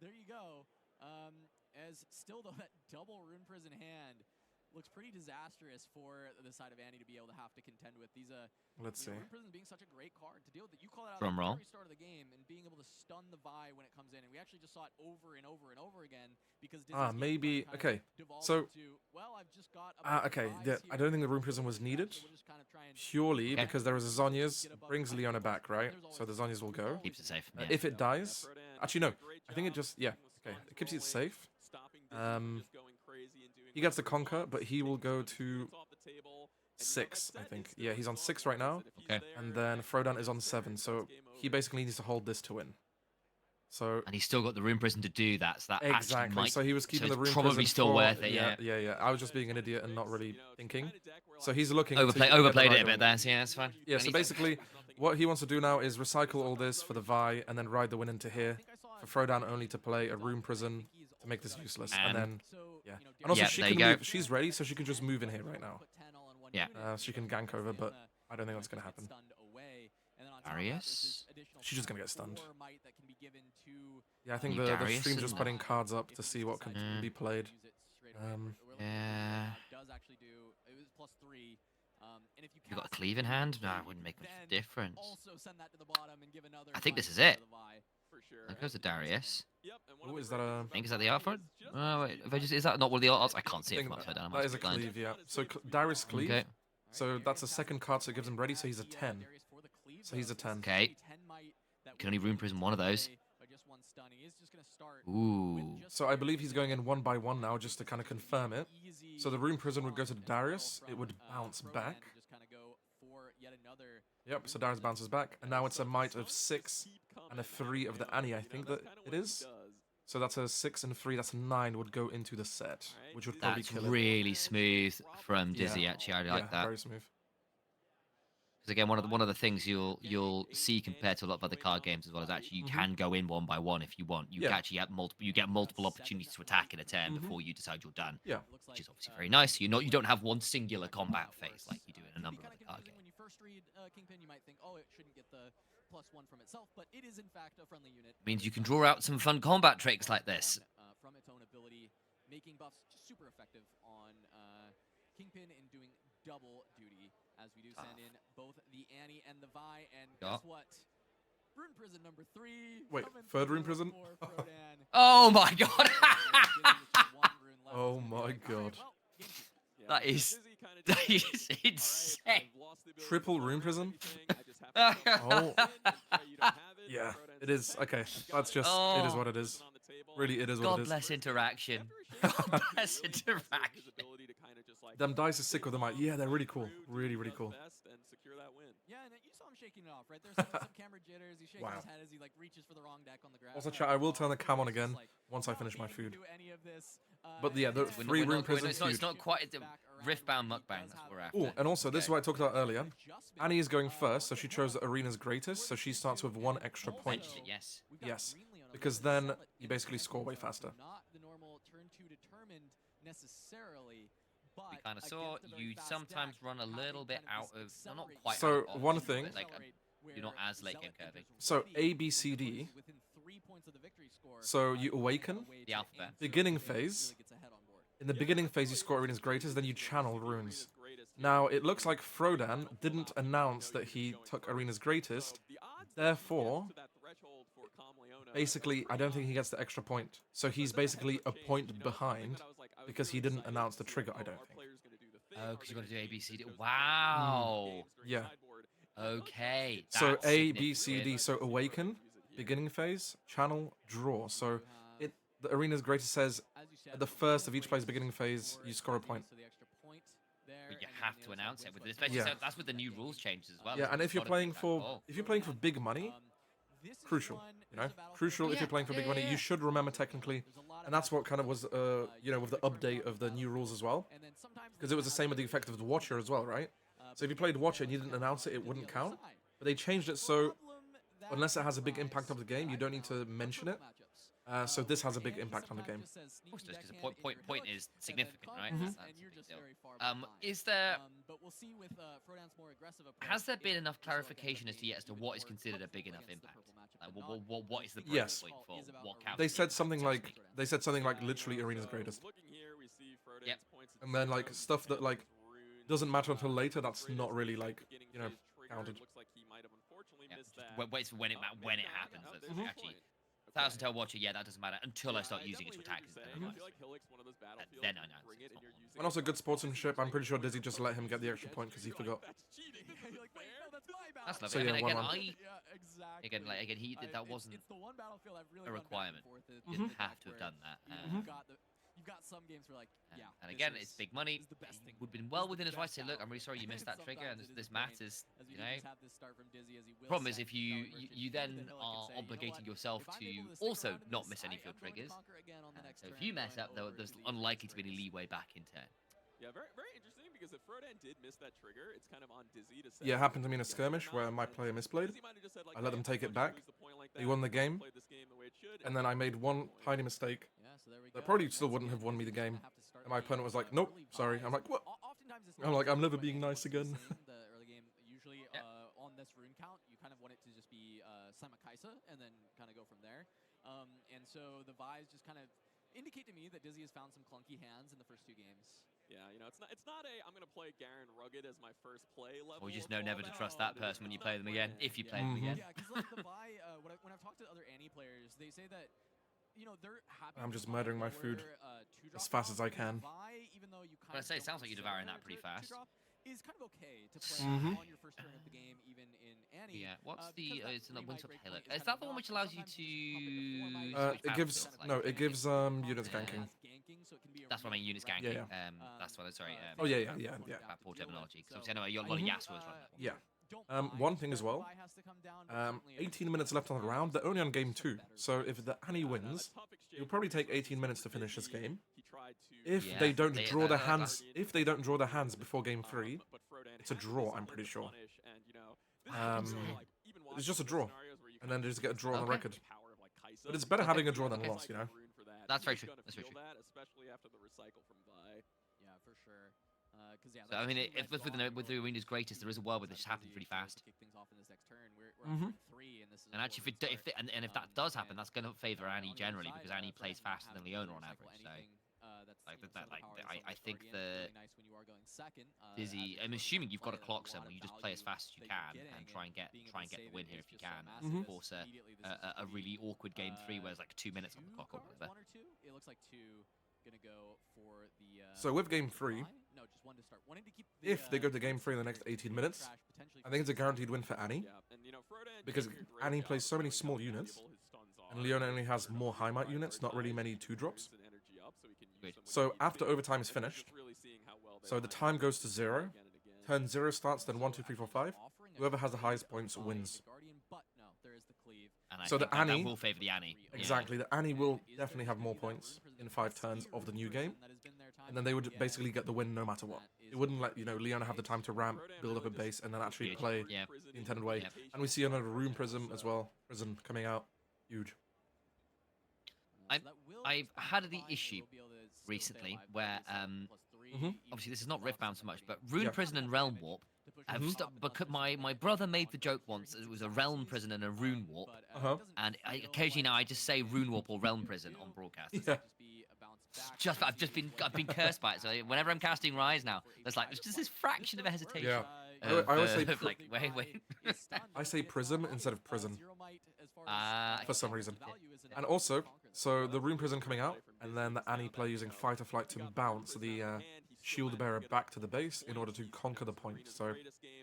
Speaker 2: there you go. As still though that double Rune Prison hand looks pretty disastrous for the side of Annie to be able to have to contend with. These
Speaker 1: Let's see.
Speaker 2: Rune Prison being such a great card to deal with. You call it out
Speaker 3: Drum
Speaker 2: at
Speaker 3: roll.
Speaker 2: the very start of the game and being able to stun the Vi when it comes in, and we actually just saw it over and over and over again because Dizzy's game
Speaker 1: Maybe
Speaker 2: plan kind of
Speaker 1: okay.
Speaker 2: devolved
Speaker 1: So
Speaker 2: into, well, I've just got a bunch of
Speaker 1: okay.
Speaker 2: Vi's
Speaker 1: Yeah, I
Speaker 2: here,
Speaker 1: don't think the Rune
Speaker 2: so
Speaker 1: Prison was
Speaker 2: we'll
Speaker 1: needed.
Speaker 2: just kind of try and
Speaker 1: Purely
Speaker 3: Okay.
Speaker 1: because there is a Zhonya's, brings Leona back, right? So the Zhonya's will go.
Speaker 3: Keeps it safe. Yeah.
Speaker 1: If it dies, actually no. I think it just okay. It keeps it safe. He gets the conquer, but he will go to 6, I think. Yeah, he's on 6 right now,
Speaker 3: Okay.
Speaker 1: and then Frodan is on 7. So he basically needs to hold this to win. So
Speaker 3: And he's still got the Rune Prison to do that. So that actually
Speaker 1: exactly.
Speaker 3: might.
Speaker 1: So he was keeping
Speaker 3: it's
Speaker 1: the Rune
Speaker 3: probably
Speaker 1: Prison
Speaker 3: still
Speaker 1: for-
Speaker 3: worth it.
Speaker 1: Yeah,
Speaker 3: Yeah.
Speaker 1: yeah. I was just being an idiot and not really thinking. So he's looking
Speaker 3: Overplayed
Speaker 1: to get the
Speaker 3: it a
Speaker 1: ride
Speaker 3: bit
Speaker 1: win.
Speaker 3: there. So yeah, that's fine.
Speaker 1: Yeah,
Speaker 3: And
Speaker 1: so
Speaker 3: he's-
Speaker 1: basically, what he wants to do now is recycle all this for the Vi and then ride the win into here. For Frodan only to play a Rune Prison to make this useless. And then, yeah. And also,
Speaker 3: Yeah,
Speaker 1: she
Speaker 3: there
Speaker 1: can
Speaker 3: you go.
Speaker 1: move. She's ready, so she can just move in here right now.
Speaker 3: Yeah.
Speaker 1: She can gank over, but I don't think that's going to happen.
Speaker 3: Darius?
Speaker 1: She's just gonna get stunned. Yeah, I think
Speaker 3: Need
Speaker 1: the
Speaker 3: Darius
Speaker 1: stream's
Speaker 3: in
Speaker 1: just
Speaker 3: there.
Speaker 1: putting cards up to see what can
Speaker 3: Mm.
Speaker 1: be played.
Speaker 3: Yeah.
Speaker 2: Does actually do it was +3. And if you
Speaker 3: You got a
Speaker 2: cast
Speaker 3: cleave in hand? No, it wouldn't make much
Speaker 2: then
Speaker 3: difference.
Speaker 2: Also send that to the bottom and give another
Speaker 3: I think this is
Speaker 2: fight
Speaker 3: it.
Speaker 2: to the Vi.
Speaker 4: For sure.
Speaker 3: There goes the Darius.
Speaker 4: Yep, and one
Speaker 1: Ooh,
Speaker 4: of the
Speaker 1: is that
Speaker 4: great
Speaker 1: a-
Speaker 4: things
Speaker 3: I
Speaker 4: about
Speaker 3: think is that the
Speaker 4: Frodan
Speaker 3: art for it?
Speaker 4: is just
Speaker 3: Oh, wait,
Speaker 4: the
Speaker 3: if I just, is that not one of the arts? I can't see it
Speaker 1: think
Speaker 3: from upside down. I
Speaker 1: that
Speaker 3: might
Speaker 1: is
Speaker 3: be
Speaker 1: a
Speaker 3: blind.
Speaker 1: cleave, yeah. So Darius cleave.
Speaker 3: Okay.
Speaker 1: So that's a second card, so it gives him ready, so he's a 10. So he's a 10.
Speaker 3: Okay. Can only Rune Prison one of those. Ooh.
Speaker 1: So I believe he's going in 1 by 1 now, just to kind of confirm it. So the Rune Prison would go to Darius. It would bounce back. Yep, so Darius bounces back. And now it's a might of 6 and a 3 of the Annie, I think that it is. So that's a 6 and 3, that's a 9 would go into the set, which would probably
Speaker 3: That's
Speaker 1: kill it.
Speaker 3: really smooth from Dizzee,
Speaker 1: Yeah.
Speaker 3: actually. I really like
Speaker 1: Yeah,
Speaker 3: that.
Speaker 1: very smooth.
Speaker 3: Again, one of the things you'll see compared to a lot of other card games as well is actually you can go in one by one if you want. You
Speaker 1: Yeah.
Speaker 3: can actually have you get multiple opportunities to attack in a turn before you decide you're done.
Speaker 1: Yeah.
Speaker 3: Which is obviously very nice. You don't have one singular combat phase like you do in a number of other card games.
Speaker 2: When you first read Kingpin, you might think, oh, it shouldn't get the +1 from itself, but it is in fact a friendly unit.
Speaker 3: Means you can draw out some fun combat tricks like this.
Speaker 2: From its own ability, making buffs just super effective on Kingpin in doing double duty, as we do send in both the Annie and the Vi, and guess what? Rune Prison number 3.
Speaker 1: Wait, third Rune Prison?
Speaker 3: Oh my god!
Speaker 1: Oh my god.
Speaker 3: That is insane.
Speaker 1: Triple Rune Prison? Oh. Yeah, it is. Okay, that's just, it is what it is. Really, it is what
Speaker 3: God
Speaker 1: it is.
Speaker 3: bless interaction. God bless interaction.
Speaker 1: Them dice are sick with them. Yeah, they're really cool. Really, really cool.
Speaker 2: Yeah, and you saw him shaking it off, right? There's some camera jitters. He's shaking his head as he reaches for the wrong deck on the ground.
Speaker 1: Also, chat, I will turn the cam on again once I finish my food. But yeah, the 3 Rune Prisons.
Speaker 3: It's not quite the Riftbound mukbang. That's what we're after.
Speaker 1: Oh, and also, this is what I talked about earlier. Annie is going first, so she chose the arena's greatest, so she starts with 1 extra point.
Speaker 3: Yes.
Speaker 1: Yes, because then you basically score way faster.
Speaker 2: Not the normal turn 2 determined necessarily.
Speaker 3: We kind of saw you sometimes run a little bit out of, not quite.
Speaker 1: So
Speaker 3: out of,
Speaker 1: one thing,
Speaker 3: like you're not as late game curving.
Speaker 1: So A, B, C, D. So you awaken.
Speaker 3: The alphabet.
Speaker 1: Beginning phase. In the beginning phase, you score arena's greatest, then you channel runes. Now it looks like Frodan didn't announce that he took arena's greatest. Therefore, basically, I don't think he gets the extra point. So he's basically a point behind because he didn't announce the trigger, I don't think.
Speaker 3: Oh, because you got to do A, B, C, D. Wow.
Speaker 1: Yeah.
Speaker 3: Okay.
Speaker 1: So A, B, C, D. So awaken, beginning phase, channel, draw. So the arena's greatest says at the first of each player's beginning phase, you score a point.
Speaker 3: But you have to announce it with it, especially so that's with the new rules changes as well.
Speaker 1: Yeah, and if you're playing for big money, crucial, crucial. If you're playing for big money, you should remember technically, and that's what kind of was, with the update of the new rules as well, because it was the same with the effect of the Watcher as well, right? So if you played Watcher and you didn't announce it, it wouldn't count. But they changed it so unless it has a big impact on the game, you don't need to mention it. So this has a big impact on the game.
Speaker 3: Of course, because the point is significant, right? Is there? Has there been enough clarification as to what is considered a big enough impact? What is the point for what counts?
Speaker 1: They said something like literally arena's greatest.
Speaker 3: Yep.
Speaker 1: And then like stuff that like doesn't matter until later. That's not really like counted.
Speaker 3: Yeah, when it happens. Actually. 1,000 Tail Watcher, yeah, that doesn't matter until I start using it to attack. Then I know.
Speaker 1: And also good sportsmanship. I'm pretty sure Dizzee just let him get the extra point because he forgot.
Speaker 3: That's lovely.
Speaker 1: So, yeah,
Speaker 3: again, that wasn't a requirement. Didn't have to have done that.
Speaker 2: You've got some games where
Speaker 3: and again, it's big money. He would have been well within his right to say, look, I'm really sorry you missed that trigger, and this matters, Problem is, if you then are obligating yourself to also not miss any of your triggers, so if you mess up, there's unlikely to be any leeway back in turn.
Speaker 4: Yeah, very, very interesting, because if Frodan did miss that trigger, it's kind of on Dizzee to say...
Speaker 1: Yeah, it happened to me in a skirmish where my player misplayed. I let them take it back. They won the game. And then I made one tiny mistake. That probably still wouldn't have won me the game. And my opponent was like, nope, sorry. I'm like, what? I'm like, I'm never being nice again.
Speaker 2: Usually on this rune count, you kind of want it to just be Simakaisa and then kind of go from there. And so the vibes just kind of indicate to me that Dizzee has found some clunky hands in the first 2 games.
Speaker 4: Yeah, it's not a I'm gonna play Garen Rugged as my first play level.
Speaker 3: Or you just know never to trust that person when you play them again, if you play them again.
Speaker 2: Yeah, because the Vi, when I've talked to other Annie players, they say that they're happy.
Speaker 1: I'm just murdering my food as fast as I can.
Speaker 3: But I say it sounds like you're devouring that pretty fast.
Speaker 2: Is kind of okay to play on your first turn of the game, even in Annie.
Speaker 3: Yeah, what's the it's a Windswept Halo. Is that the one which allows you to
Speaker 1: it gives units ganking.
Speaker 3: That's what I mean, units ganking.
Speaker 1: Yeah.
Speaker 3: That's what sorry.
Speaker 1: Yeah.
Speaker 3: Poor terminology. Because I know a lot of Yasuo's run that one.
Speaker 1: Yeah. One thing as well, 18 minutes left on the round. They're only on game 2, so if the Annie wins, it'll probably take 18 minutes to finish this game. If they don't draw their hands, before game 3, it's a draw. I'm pretty sure. It's just a draw, and then just get a draw on the record. But it's better having a draw than a loss, you know?
Speaker 3: That's very true. That's very true.
Speaker 4: Especially after the recycle from Vi.
Speaker 2: Yeah, for sure.
Speaker 3: So, I mean, with the Arena's greatest, there is a world where this happens pretty fast. And actually, if that does happen, that's going to favor Annie generally because Annie plays faster than Leona on average. So, I think the Dizzee. I'm assuming you've got a clock somewhere. You just play as fast as you can and try and get the win here if you can. And force a really awkward game 3 where there's like 2 minutes on the clock or whatever.
Speaker 2: It looks like 2. Gonna go for the,
Speaker 1: so with game 3, if they go to game 3 in the next 18 minutes, I think it's a guaranteed win for Annie. Because Annie plays so many small units, and Leona only has more high might units, not really many 2-drops. So after overtime is finished, so the time goes to 0, turn 0 starts, then 1, 2, 3, 4, 5. Whoever has the highest points wins.
Speaker 3: And
Speaker 1: so the Annie
Speaker 3: will favor the Annie.
Speaker 1: Exactly, the Annie will definitely have more points in 5 turns of the new game, and then they would basically get the win no matter what. It wouldn't let Leona have the time to ramp, build up a base, and then actually play the intended way. And we see another Rune Prism as well. Prism coming out, huge.
Speaker 3: I've had the issue recently where obviously this is not Riftbound so much, but Rune Prison and Realm Warp. Because my brother made the joke once. It was a Realm Prison and a Rune Warp, and occasionally now I just say Rune Warp or Realm Prison on broadcast. I've been cursed by it. So whenever I'm casting Rise now, there's just this fraction of a hesitation.
Speaker 1: Yeah. I always say
Speaker 3: wait.
Speaker 1: I say Prism instead of Prison for some reason. And also, so the Rune Prison coming out, and then the Annie play using Fight or Flight to bounce the Shield Bearer back to the base in order to conquer the point. So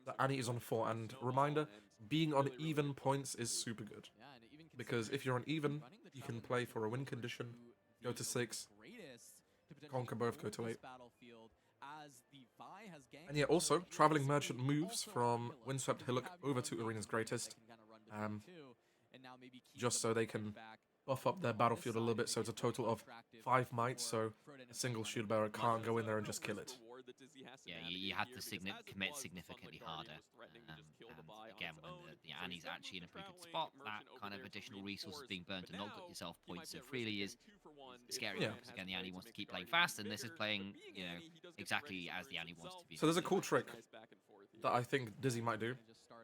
Speaker 1: the Annie is on 4, and reminder, being on even points is super good. Because if you're on even, you can play for a win condition, go to 6, conquer both, go to 8. And yeah, also, Traveling Merchant moves from Windswept Hillock over to Arena's Greatest, just so they can buff up their battlefield a little bit, so it's a total of 5 might, so a single shield bearer can't go in there and just kill it.
Speaker 3: Yeah, you had to commit significantly harder. Again, when the Annie's actually in a pretty good spot, that kind of additional resources being burned to not get yourself points so freely is scary.
Speaker 1: Yeah.
Speaker 3: Because again, the Annie wants to keep playing fast, and this is playing, exactly as the Annie wants to be.
Speaker 1: So there's a cool trick that I think Dizzee might do.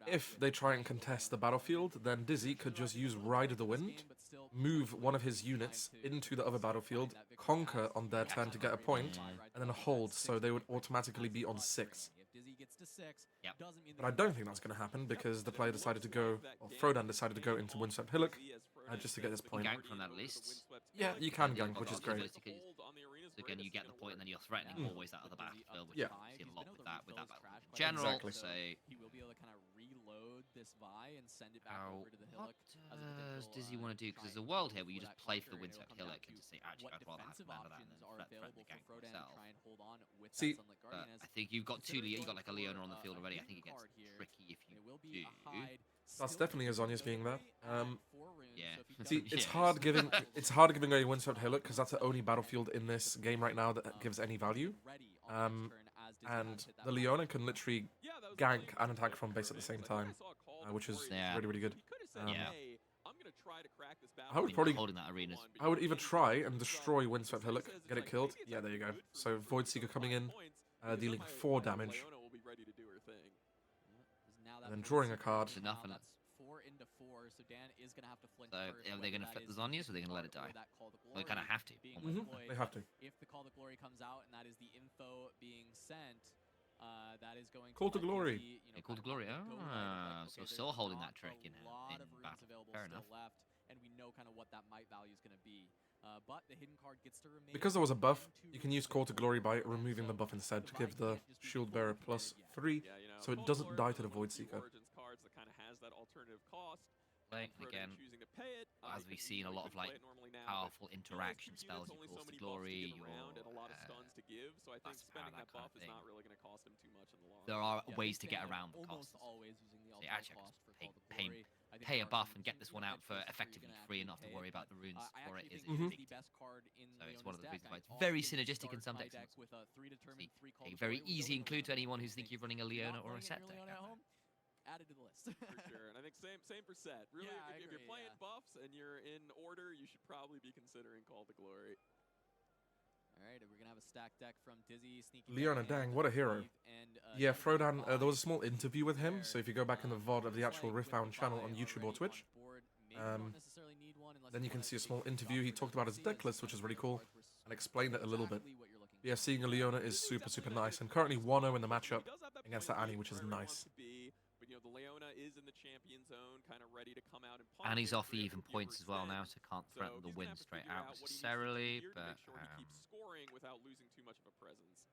Speaker 1: If they try and contest the battlefield, then Dizzee could just use Ride of the Wind, move one of his units into the other battlefield, conquer on their turn to get a point, and then hold, so they would automatically be on 6.
Speaker 3: Yep.
Speaker 1: But I don't think that's going to happen because the player decided to go, or Frodan decided to go into Windswept Hillock just to get this point.
Speaker 3: Gank from that list.
Speaker 1: Yeah, you can gank, which is great.
Speaker 3: So again, you get the point, and then you're threatening always that other battlefield, which
Speaker 1: Yeah.
Speaker 3: you see a lot with that battlefield in general.
Speaker 1: Exactly.
Speaker 3: So
Speaker 2: he will be able to kind of reload this Vi and send it back
Speaker 3: How,
Speaker 2: over to the
Speaker 3: what
Speaker 2: Hillock.
Speaker 3: does Dizzee want to do? Because there's a world here where you just play for the Windswept Hillock and just say, actually, I'd rather have commander that than threaten the gank myself.
Speaker 1: See,
Speaker 3: But I think you've got you've got like a Leona on the field already. I think it gets tricky if you do.
Speaker 1: That's definitely Azonia's being there.
Speaker 3: Yeah.
Speaker 1: See, it's hard giving away Windswept Hillock because that's the only battlefield in this game right now that gives any value. And the Leona can literally gank and attack from base at the same time, which is really, really good. I would probably
Speaker 3: holding that arena.
Speaker 1: I would either try and destroy Windswept Hillock, get it killed. Yeah, there you go. So Void Seeker coming in, dealing 4 damage, and then drawing a card.
Speaker 3: That's enough, and so are they going to flip the Zonias, or are they going to let it die? Well, they kind of have to.
Speaker 1: They have to.
Speaker 2: If the Call to Glory comes out, and that is the info being sent, that is going
Speaker 1: Call to Glory.
Speaker 3: Call to Glory. So still holding that trick in battle. Fair enough.
Speaker 2: Left, and we know kind of what that might value is going to be. But the hidden card gets to remain.
Speaker 1: Because there was a buff, you can use Call to Glory by removing the buff instead to give the Shield Bearer +3, so it doesn't die to the Void Seeker.
Speaker 3: Again, as we've seen a lot of powerful interaction spells, you Call to Glory, that's power, that kind of thing. There are ways to get around the costs. So actually, I can just pay a buff and get this one out for effectively free, and not to worry about the runes for it. So it's one of the reasons why it's very synergistic in some decks. A very easy include to anyone who's thinking of running a Leona or a set deck.
Speaker 2: added to the list.
Speaker 4: For sure, and I think same for Set. Really,
Speaker 2: Yeah,
Speaker 4: if you're playing buffs and you're in order, you should probably be considering Call to Glory.
Speaker 2: All right, we're gonna have a stack deck from Dizzee, sneaking.
Speaker 1: Leona, dang, what a hero. Yeah, Frodan, there was a small interview with him, so if you go back in the VOD of the actual Riftbound channel on YouTube or Twitch, then you can see a small interview. He talked about his deck list, which is really cool, and explained it a little bit. Yeah, seeing a Leona is super, super nice, and currently 1-0 in the matchup against the Annie, which is nice.
Speaker 4: But you know, the Leona is in the champion zone, kind of ready to come out and punch.
Speaker 3: And he's off the even points as well now, so can't threaten the win straight out necessarily. But
Speaker 4: keep scoring without losing too much of a presence.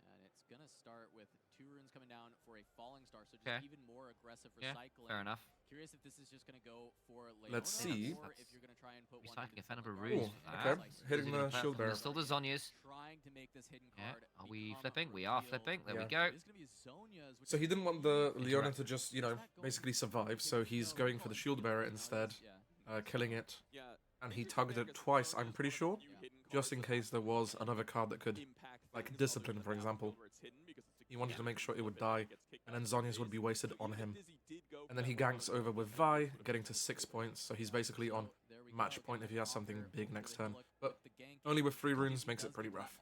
Speaker 2: And it's gonna start with 2 runes coming down for a falling star, so just even more aggressive recycling.
Speaker 3: Fair enough.
Speaker 2: Curious if this is just gonna go for Leona,
Speaker 1: Let's see.
Speaker 2: or if you're gonna try and put
Speaker 3: recycling a
Speaker 2: one
Speaker 3: runes.
Speaker 1: Okay, hitting the shield bearer.
Speaker 3: Still the Zhonya's.
Speaker 2: Trying to make this hidden
Speaker 3: Yeah.
Speaker 2: card.
Speaker 3: Are we flipping? We are flipping. There we
Speaker 1: Yeah.
Speaker 3: go.
Speaker 2: It's gonna be Zhonya's, which
Speaker 1: So he didn't want the Leona to
Speaker 3: Interact.
Speaker 1: just, you know, basically survive, so he's going for the shield bearer instead, killing it, and he targeted it twice, I'm pretty sure, just in case there was another card that could, like Discipline, for example. He wanted to make sure it would die, and then Zhonya's would be wasted on him. And then he ganks over with Vi, getting to 6 points, so he's basically on match point if he has something big next turn. But only with 3 runes makes it pretty rough.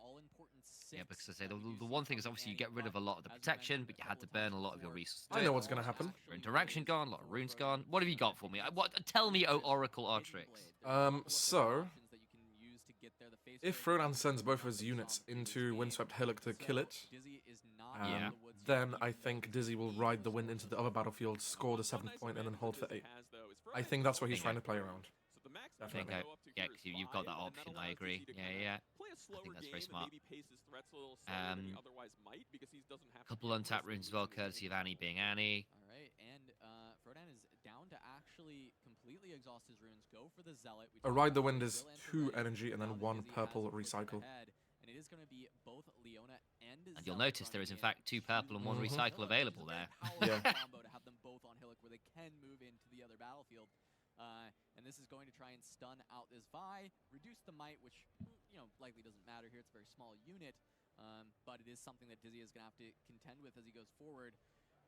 Speaker 3: Yeah, because I say the one thing is obviously you get rid of a lot of the protection, but you had to burn a lot of your resources.
Speaker 1: I know what's going to happen.
Speaker 3: Your interaction gone, a lot of runes gone. What have you got for me? Tell me, oh Oracle Artrix.
Speaker 1: So if Frodan sends both of his units into Windswept Hillock to kill it, then I think Dizzee will ride the wind into the other battlefield, score the 7th point, and then hold for 8. I think that's what he's trying to play around. Definitely.
Speaker 3: Yeah, because you've got that option. I agree. Yeah. I think that's very smart. Couple untapped runes as well, courtesy of Annie being Annie.
Speaker 2: All right, and Frodan is down to actually completely exhaust his runes. Go for the Zealot.
Speaker 1: A ride the wind is 2 energy and then 1 purple recycle.
Speaker 2: And it is going to be both Leona
Speaker 3: And you'll notice there is in fact 2 purple and 1 recycle available there.
Speaker 1: Yeah.
Speaker 2: Combo to have them both on Hillock where they can move into the other battlefield. And this is going to try and stun out this Vi, reduce the might, which, you know, likely doesn't matter here. It's a very small unit, but it is something that Dizzee is going to have to contend with as he goes forward.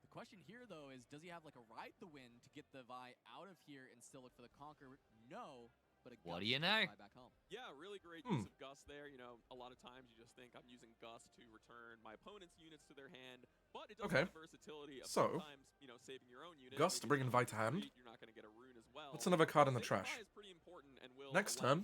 Speaker 2: The question here, though, is does he have like a ride the wind to get the Vi out of here and still look for the Conquer? No, but a
Speaker 3: What
Speaker 2: Gust
Speaker 3: do you
Speaker 2: to get
Speaker 3: know?
Speaker 2: the Vi back home.
Speaker 4: Yeah, really great use of Gust there. You know, a lot of times you just think I'm using Gust to return my opponent's units to their hand, but it does have the versatility of sometimes, you know, saving your own unit.
Speaker 1: Gust to bring in Vi to hand.
Speaker 4: You're not going to get a rune as well.
Speaker 1: What's another card in the trash? Next turn,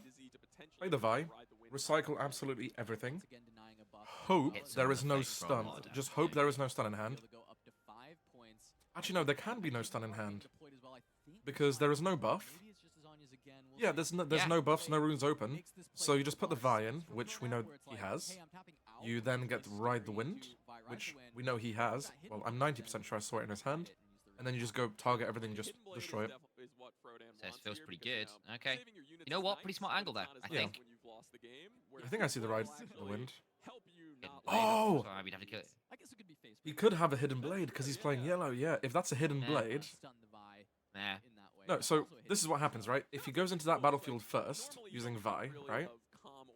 Speaker 1: play the Vi, recycle absolutely everything.
Speaker 2: Once again, denying a buff.
Speaker 1: Hope
Speaker 3: Hits
Speaker 1: there
Speaker 3: on
Speaker 1: is
Speaker 3: the
Speaker 1: no
Speaker 3: fake
Speaker 1: stun.
Speaker 3: mod,
Speaker 1: Just
Speaker 3: actually.
Speaker 1: hope there is no stun in hand.
Speaker 2: Able to go up to 5 points.
Speaker 1: Actually, no, there can be no stun in hand.
Speaker 2: Deployed as well, I think.
Speaker 1: Because there is no buff.
Speaker 2: Maybe it's just Azanya's again. We'll
Speaker 1: Yeah,
Speaker 2: see.
Speaker 1: there's no buffs, no runes open.
Speaker 2: Makes this play
Speaker 1: So you just put the
Speaker 2: more
Speaker 1: Vi in,
Speaker 2: sense for
Speaker 1: which we
Speaker 2: Frodan,
Speaker 1: know
Speaker 2: where it's
Speaker 1: he
Speaker 2: like,
Speaker 1: has.
Speaker 2: hey, I'm tapping out
Speaker 1: You
Speaker 2: of
Speaker 1: then
Speaker 2: this
Speaker 1: get
Speaker 2: very
Speaker 1: Ride the
Speaker 2: scary
Speaker 1: Wind,
Speaker 2: Vi Ride
Speaker 1: which
Speaker 2: the Wind.
Speaker 1: we know he has.
Speaker 2: That hidden
Speaker 1: Well, I'm
Speaker 2: block
Speaker 1: 90%
Speaker 2: then
Speaker 1: sure I saw it in his hand.
Speaker 2: hit and use the
Speaker 1: And then you just go target everything, just destroy it.
Speaker 3: Says feels pretty good. Okay. You know what? Pretty smart angle there, I think.
Speaker 1: I think I see the Ride the Wind.
Speaker 3: Hidden blade.
Speaker 1: Oh!
Speaker 3: Sorry, we'd have to kill it.
Speaker 2: I guess it could be face
Speaker 1: He could have a Hidden Blade, because he's playing yellow, yeah. If that's a Hidden
Speaker 3: Yeah.
Speaker 1: Blade...
Speaker 2: stun the Vi
Speaker 3: Nah.
Speaker 2: in that way.
Speaker 1: No,
Speaker 2: That's
Speaker 1: so
Speaker 2: also a
Speaker 1: this is what happens, right? If he goes into that battlefield first, using Vi, right?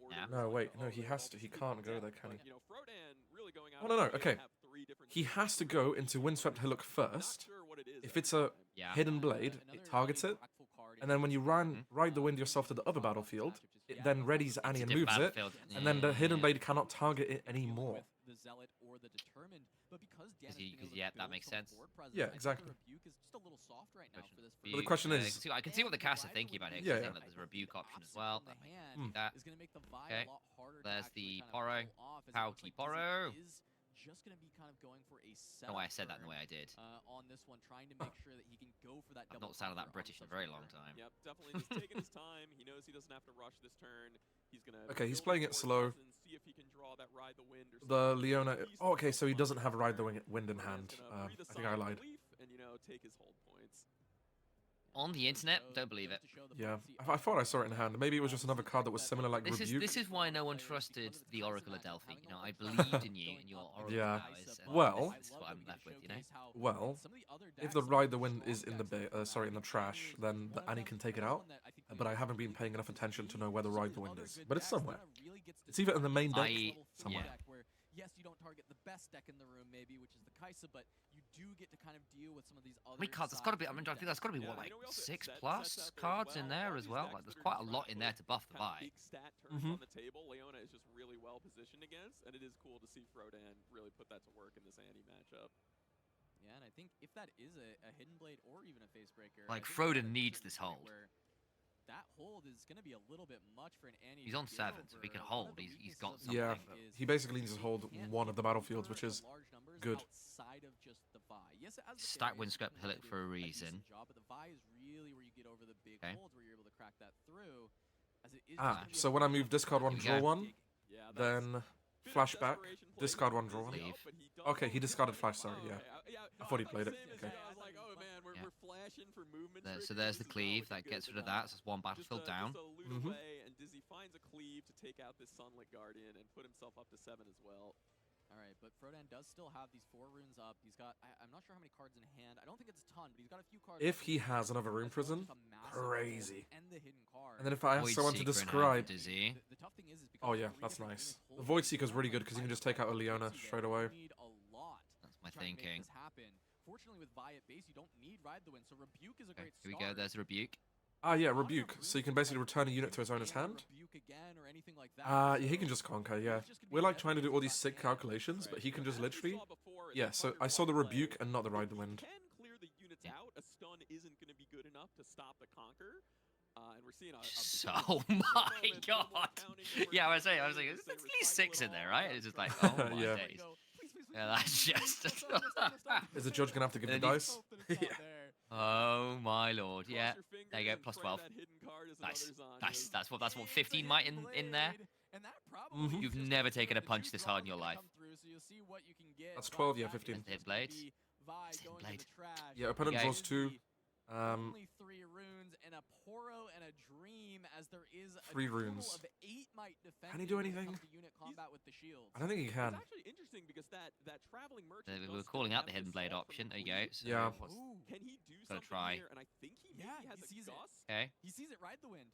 Speaker 3: Yeah.
Speaker 1: No, wait, no, he has to. He can't go there, can he?
Speaker 4: You know, Frodan really going out
Speaker 1: Oh, no,
Speaker 4: of his way to
Speaker 1: okay.
Speaker 4: have 3 different
Speaker 1: He has to go into Windswept Hillock first.
Speaker 4: Not sure what it is
Speaker 1: If it's a
Speaker 3: Yeah.
Speaker 1: Hidden Blade, it targets it. And then when you ride the wind yourself to the other battlefield, it then readies Annie and moves it. And then the Hidden Blade cannot target it anymore.
Speaker 2: The Zealot or the Determined, but because Dan has
Speaker 3: Because
Speaker 2: been able to
Speaker 3: yeah, that
Speaker 2: build
Speaker 3: makes
Speaker 2: some
Speaker 3: sense.
Speaker 2: board presence,
Speaker 1: Yeah,
Speaker 2: I think
Speaker 1: exactly.
Speaker 2: the Rebuke is just a little soft right now for this.
Speaker 3: For
Speaker 1: the
Speaker 3: you.
Speaker 1: question is-
Speaker 3: I can see what the cast are thinking about here. 'cause
Speaker 1: Yeah,
Speaker 3: I think
Speaker 1: yeah.
Speaker 3: that there's a rebuke option as well. That makes sense.
Speaker 1: Hmm.
Speaker 3: That.
Speaker 2: Is going to make the Vi
Speaker 3: Okay.
Speaker 2: a lot harder.
Speaker 3: There's
Speaker 2: to actually
Speaker 3: the
Speaker 2: kind of
Speaker 3: Porro.
Speaker 2: pull off, as it
Speaker 3: Pouty
Speaker 2: looks like
Speaker 3: Porro.
Speaker 2: Dizzee is just going to be kind of going for a
Speaker 3: I don't know why I said that in the
Speaker 2: turn,
Speaker 3: way I did.
Speaker 2: on this one, trying to make sure that he can go for that.
Speaker 3: I've
Speaker 2: double
Speaker 3: not sounded
Speaker 2: conquer
Speaker 3: that
Speaker 2: on
Speaker 3: British in a
Speaker 2: the
Speaker 3: very
Speaker 2: subsequent
Speaker 3: long
Speaker 2: turn.
Speaker 3: time.
Speaker 4: Yep, definitely just taking his time. He knows he doesn't have to rush this turn. He's gonna
Speaker 1: Okay, he's
Speaker 4: build
Speaker 1: playing
Speaker 4: his
Speaker 1: it
Speaker 4: board
Speaker 1: slow.
Speaker 4: presence, see if he can draw that Ride the Wind or
Speaker 1: The
Speaker 4: something.
Speaker 1: Leona...
Speaker 4: He's
Speaker 1: Oh, okay, so he
Speaker 4: focused
Speaker 1: doesn't
Speaker 4: on
Speaker 1: have Ride the
Speaker 4: turn.
Speaker 1: Wind in
Speaker 4: Frodan's
Speaker 1: hand.
Speaker 4: gonna
Speaker 1: I
Speaker 4: breathe a
Speaker 1: think
Speaker 4: sigh
Speaker 1: I
Speaker 4: of
Speaker 1: lied.
Speaker 4: relief and, you know, take his hold points.
Speaker 3: On the internet, don't believe it.
Speaker 1: Yeah, I thought I saw it in hand. Maybe it was just another card that was similar, like Rebuke.
Speaker 3: This is why no one trusted the Oracle of Delphi. You know, I believed in you and your Oracle
Speaker 1: Yeah.
Speaker 3: powers. And
Speaker 1: Well-
Speaker 3: this is what I'm left with. You know.
Speaker 1: Well, if the Ride the Wind is in the in the trash, then the Annie can take it out. But I haven't been paying enough attention to know where the Ride the Wind is. But it's somewhere. It's either in the main deck, somewhere.
Speaker 2: Where, yes, you don't target the best deck in the room, maybe, which is the Kaisa, but you do get to kind of deal with some of these other.
Speaker 3: How many cards? That's got to be. I mean, I think that's got to be what, like 6+ cards in there as well. Like, there's quite a lot in there to buff the buy.
Speaker 4: Big stat turns on the table. Leona is just really well positioned against, and it is cool to see Frodan really put that to work in this Annie matchup.
Speaker 2: Yeah, and I think if that is a Hidden Blade or even a Face Breaker,
Speaker 3: Like, Frodan needs this hold.
Speaker 2: That hold is going to be a little bit much for an Annie.
Speaker 3: He's on 7, so if he can hold, he's got something.
Speaker 1: Yeah, he basically needs to hold one of the battlefields, which is good.
Speaker 3: Stack Windswept Hillock for a reason.
Speaker 2: But the Vi is really where you get over the big holds, where you're able to crack that through.
Speaker 1: So when I move discard 1, draw 1, then flashback, discard 1, draw 1.
Speaker 3: Leave.
Speaker 1: Okay, he discarded flash, sorry, yeah. I thought he played it. Okay.
Speaker 3: So there's the cleave, that gets rid of that, so it's one battlefield down.
Speaker 4: And Dizzee finds a cleave to take out this Sunlit Guardian and put himself up to 7 as well.
Speaker 2: Alright, but Frodan does still have these 4 runes up. He's got, I'm not sure how many cards in hand. I don't think it's a ton, but he's got a few cards.
Speaker 1: If he has another rune prison, crazy.
Speaker 2: And the hidden card.
Speaker 1: And then if I have
Speaker 3: Void
Speaker 1: someone to
Speaker 3: Seeker in
Speaker 1: describe...
Speaker 3: hand for Dizzee.
Speaker 2: The tough thing is
Speaker 1: Oh yeah, that's nice. The Void Seeker's really good because you can just take out a Leona straight away.
Speaker 3: That's my thinking.
Speaker 2: Fortunately, with Vi at base, you don't need Ride the Wind, so Rebuke is a great
Speaker 3: Here we go, there's a Rebuke.
Speaker 1: Ah, yeah, Rebuke. So you can basically return a unit to his owner's hand. Yeah, he can just conquer, yeah. We're like trying to do all these sick calculations, but he can just literally... Yeah, so I saw the Rebuke and not the Ride the Wind.
Speaker 4: Can clear the units out. A stun isn't going to be good enough to stop the conquer. And we're seeing
Speaker 3: Oh my god! Yeah, I was saying, there's at least 6 in there, right? It's just like, oh my
Speaker 1: Yeah.
Speaker 3: days. Yeah, that's just...
Speaker 1: Is the judge gonna have to give the dice? Yeah.
Speaker 3: Oh my lord, yeah. There you go, plus 12. Nice. That's what 15 might in there. You've never taken a punch this hard in your life.
Speaker 1: That's 12, yeah, 15.
Speaker 3: Hit blades. Hidden blade.
Speaker 1: Yeah, opponent draws 2.
Speaker 2: Only 3 runes and a Poro and a Dream, as there is a
Speaker 1: 3 runes.
Speaker 2: Of 8 might defend.
Speaker 1: Can he do anything?
Speaker 2: Unit combat with the shield.
Speaker 1: I don't think he can.
Speaker 4: It's actually interesting because that traveling merchant.
Speaker 3: We were calling out the Hidden Blade option. There you go. So
Speaker 1: Yeah.
Speaker 4: Can he do
Speaker 3: Gotta
Speaker 4: something
Speaker 3: try.
Speaker 4: here? And I think he has a gust.
Speaker 3: Okay.
Speaker 2: He sees it. Ride the Wind.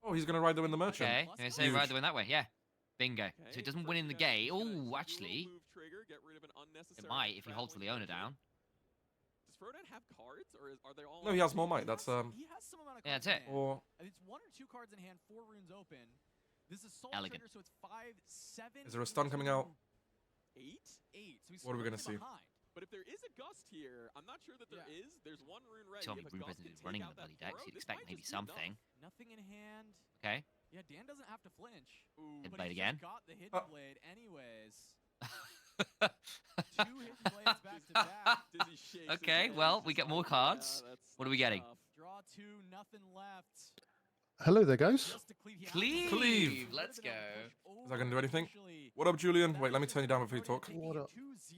Speaker 1: Oh, he's gonna ride the Wind the Merchant.
Speaker 3: Okay. I'm gonna say
Speaker 1: Huge.
Speaker 3: ride the Wind that way. Yeah. Bingo. So it doesn't win in the gate. Oh, actually, it might if he holds Leona down.
Speaker 4: Does Frodan have cards, or are they all?
Speaker 1: No, he has more might. That's
Speaker 2: He has some amount of
Speaker 3: Yeah,
Speaker 2: cards
Speaker 3: that's it.
Speaker 2: in hand.
Speaker 1: Or
Speaker 2: It's 1 or 2 cards in hand, 4 runes open. This is Soul
Speaker 3: Elegant.
Speaker 2: Trigger, so it's 5, 7.
Speaker 1: is there a stun coming out?
Speaker 4: 8?
Speaker 2: 8. So he's
Speaker 1: What are we gonna
Speaker 2: slightly
Speaker 1: see?
Speaker 2: behind.
Speaker 4: But if there is a gust here, I'm not sure that there is. There's 1 rune ready.
Speaker 3: Tell me
Speaker 4: If a
Speaker 3: Rune
Speaker 4: gust
Speaker 3: President is
Speaker 4: can
Speaker 3: running
Speaker 4: take
Speaker 3: in the
Speaker 4: out
Speaker 3: bloody
Speaker 4: that
Speaker 3: decks.
Speaker 4: Poro,
Speaker 3: You'd
Speaker 4: this
Speaker 3: expect
Speaker 4: might
Speaker 3: maybe
Speaker 4: just be enough.
Speaker 3: something.
Speaker 2: Nothing in hand.
Speaker 3: Okay.
Speaker 2: Yeah, Dan doesn't have to flinch.
Speaker 4: Ooh.
Speaker 3: Hidden
Speaker 2: But
Speaker 3: Blade
Speaker 2: he's
Speaker 3: again.
Speaker 2: just got the Hidden Blade anyways. 2 Hidden Blades back to back.
Speaker 4: Dizzee shakes his
Speaker 3: Okay,
Speaker 4: head.
Speaker 3: well,
Speaker 4: He's
Speaker 3: we
Speaker 4: just
Speaker 3: get more
Speaker 4: like,
Speaker 3: cards.
Speaker 4: yeah, that's
Speaker 3: What are we getting?
Speaker 4: tough.
Speaker 2: Draw 2, nothing left.
Speaker 5: Hello there, guys.
Speaker 2: Just to cleave.
Speaker 1: Cleave.
Speaker 3: Let's go.
Speaker 1: Is that gonna do anything? What up, Julian? Wait, let me turn you down before you talk.
Speaker 5: What up?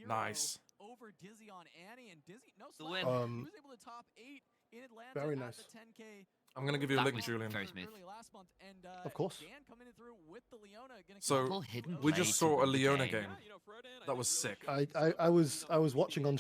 Speaker 1: Nice.
Speaker 2: Over Dizzee on Annie, and Dizzee no
Speaker 3: The
Speaker 2: slack.
Speaker 3: win.
Speaker 2: He was able to top 8 in Atlanta
Speaker 5: Very
Speaker 2: at
Speaker 5: nice.
Speaker 2: the 10K.
Speaker 1: I'm gonna give you a
Speaker 3: That
Speaker 1: link,
Speaker 3: was
Speaker 1: Julian.
Speaker 3: very smooth.
Speaker 2: Early last month, and,
Speaker 5: Of course.
Speaker 2: Dan coming in through with the Leona. Gonna
Speaker 1: So,
Speaker 3: Double Hidden
Speaker 1: we
Speaker 3: Blade
Speaker 1: just
Speaker 3: to
Speaker 1: saw a
Speaker 3: win the
Speaker 1: Leona
Speaker 3: game.
Speaker 1: game.
Speaker 4: Yeah, Frodan, I
Speaker 1: That
Speaker 4: think
Speaker 1: was
Speaker 4: really
Speaker 1: sick.
Speaker 4: showed
Speaker 5: I was watching on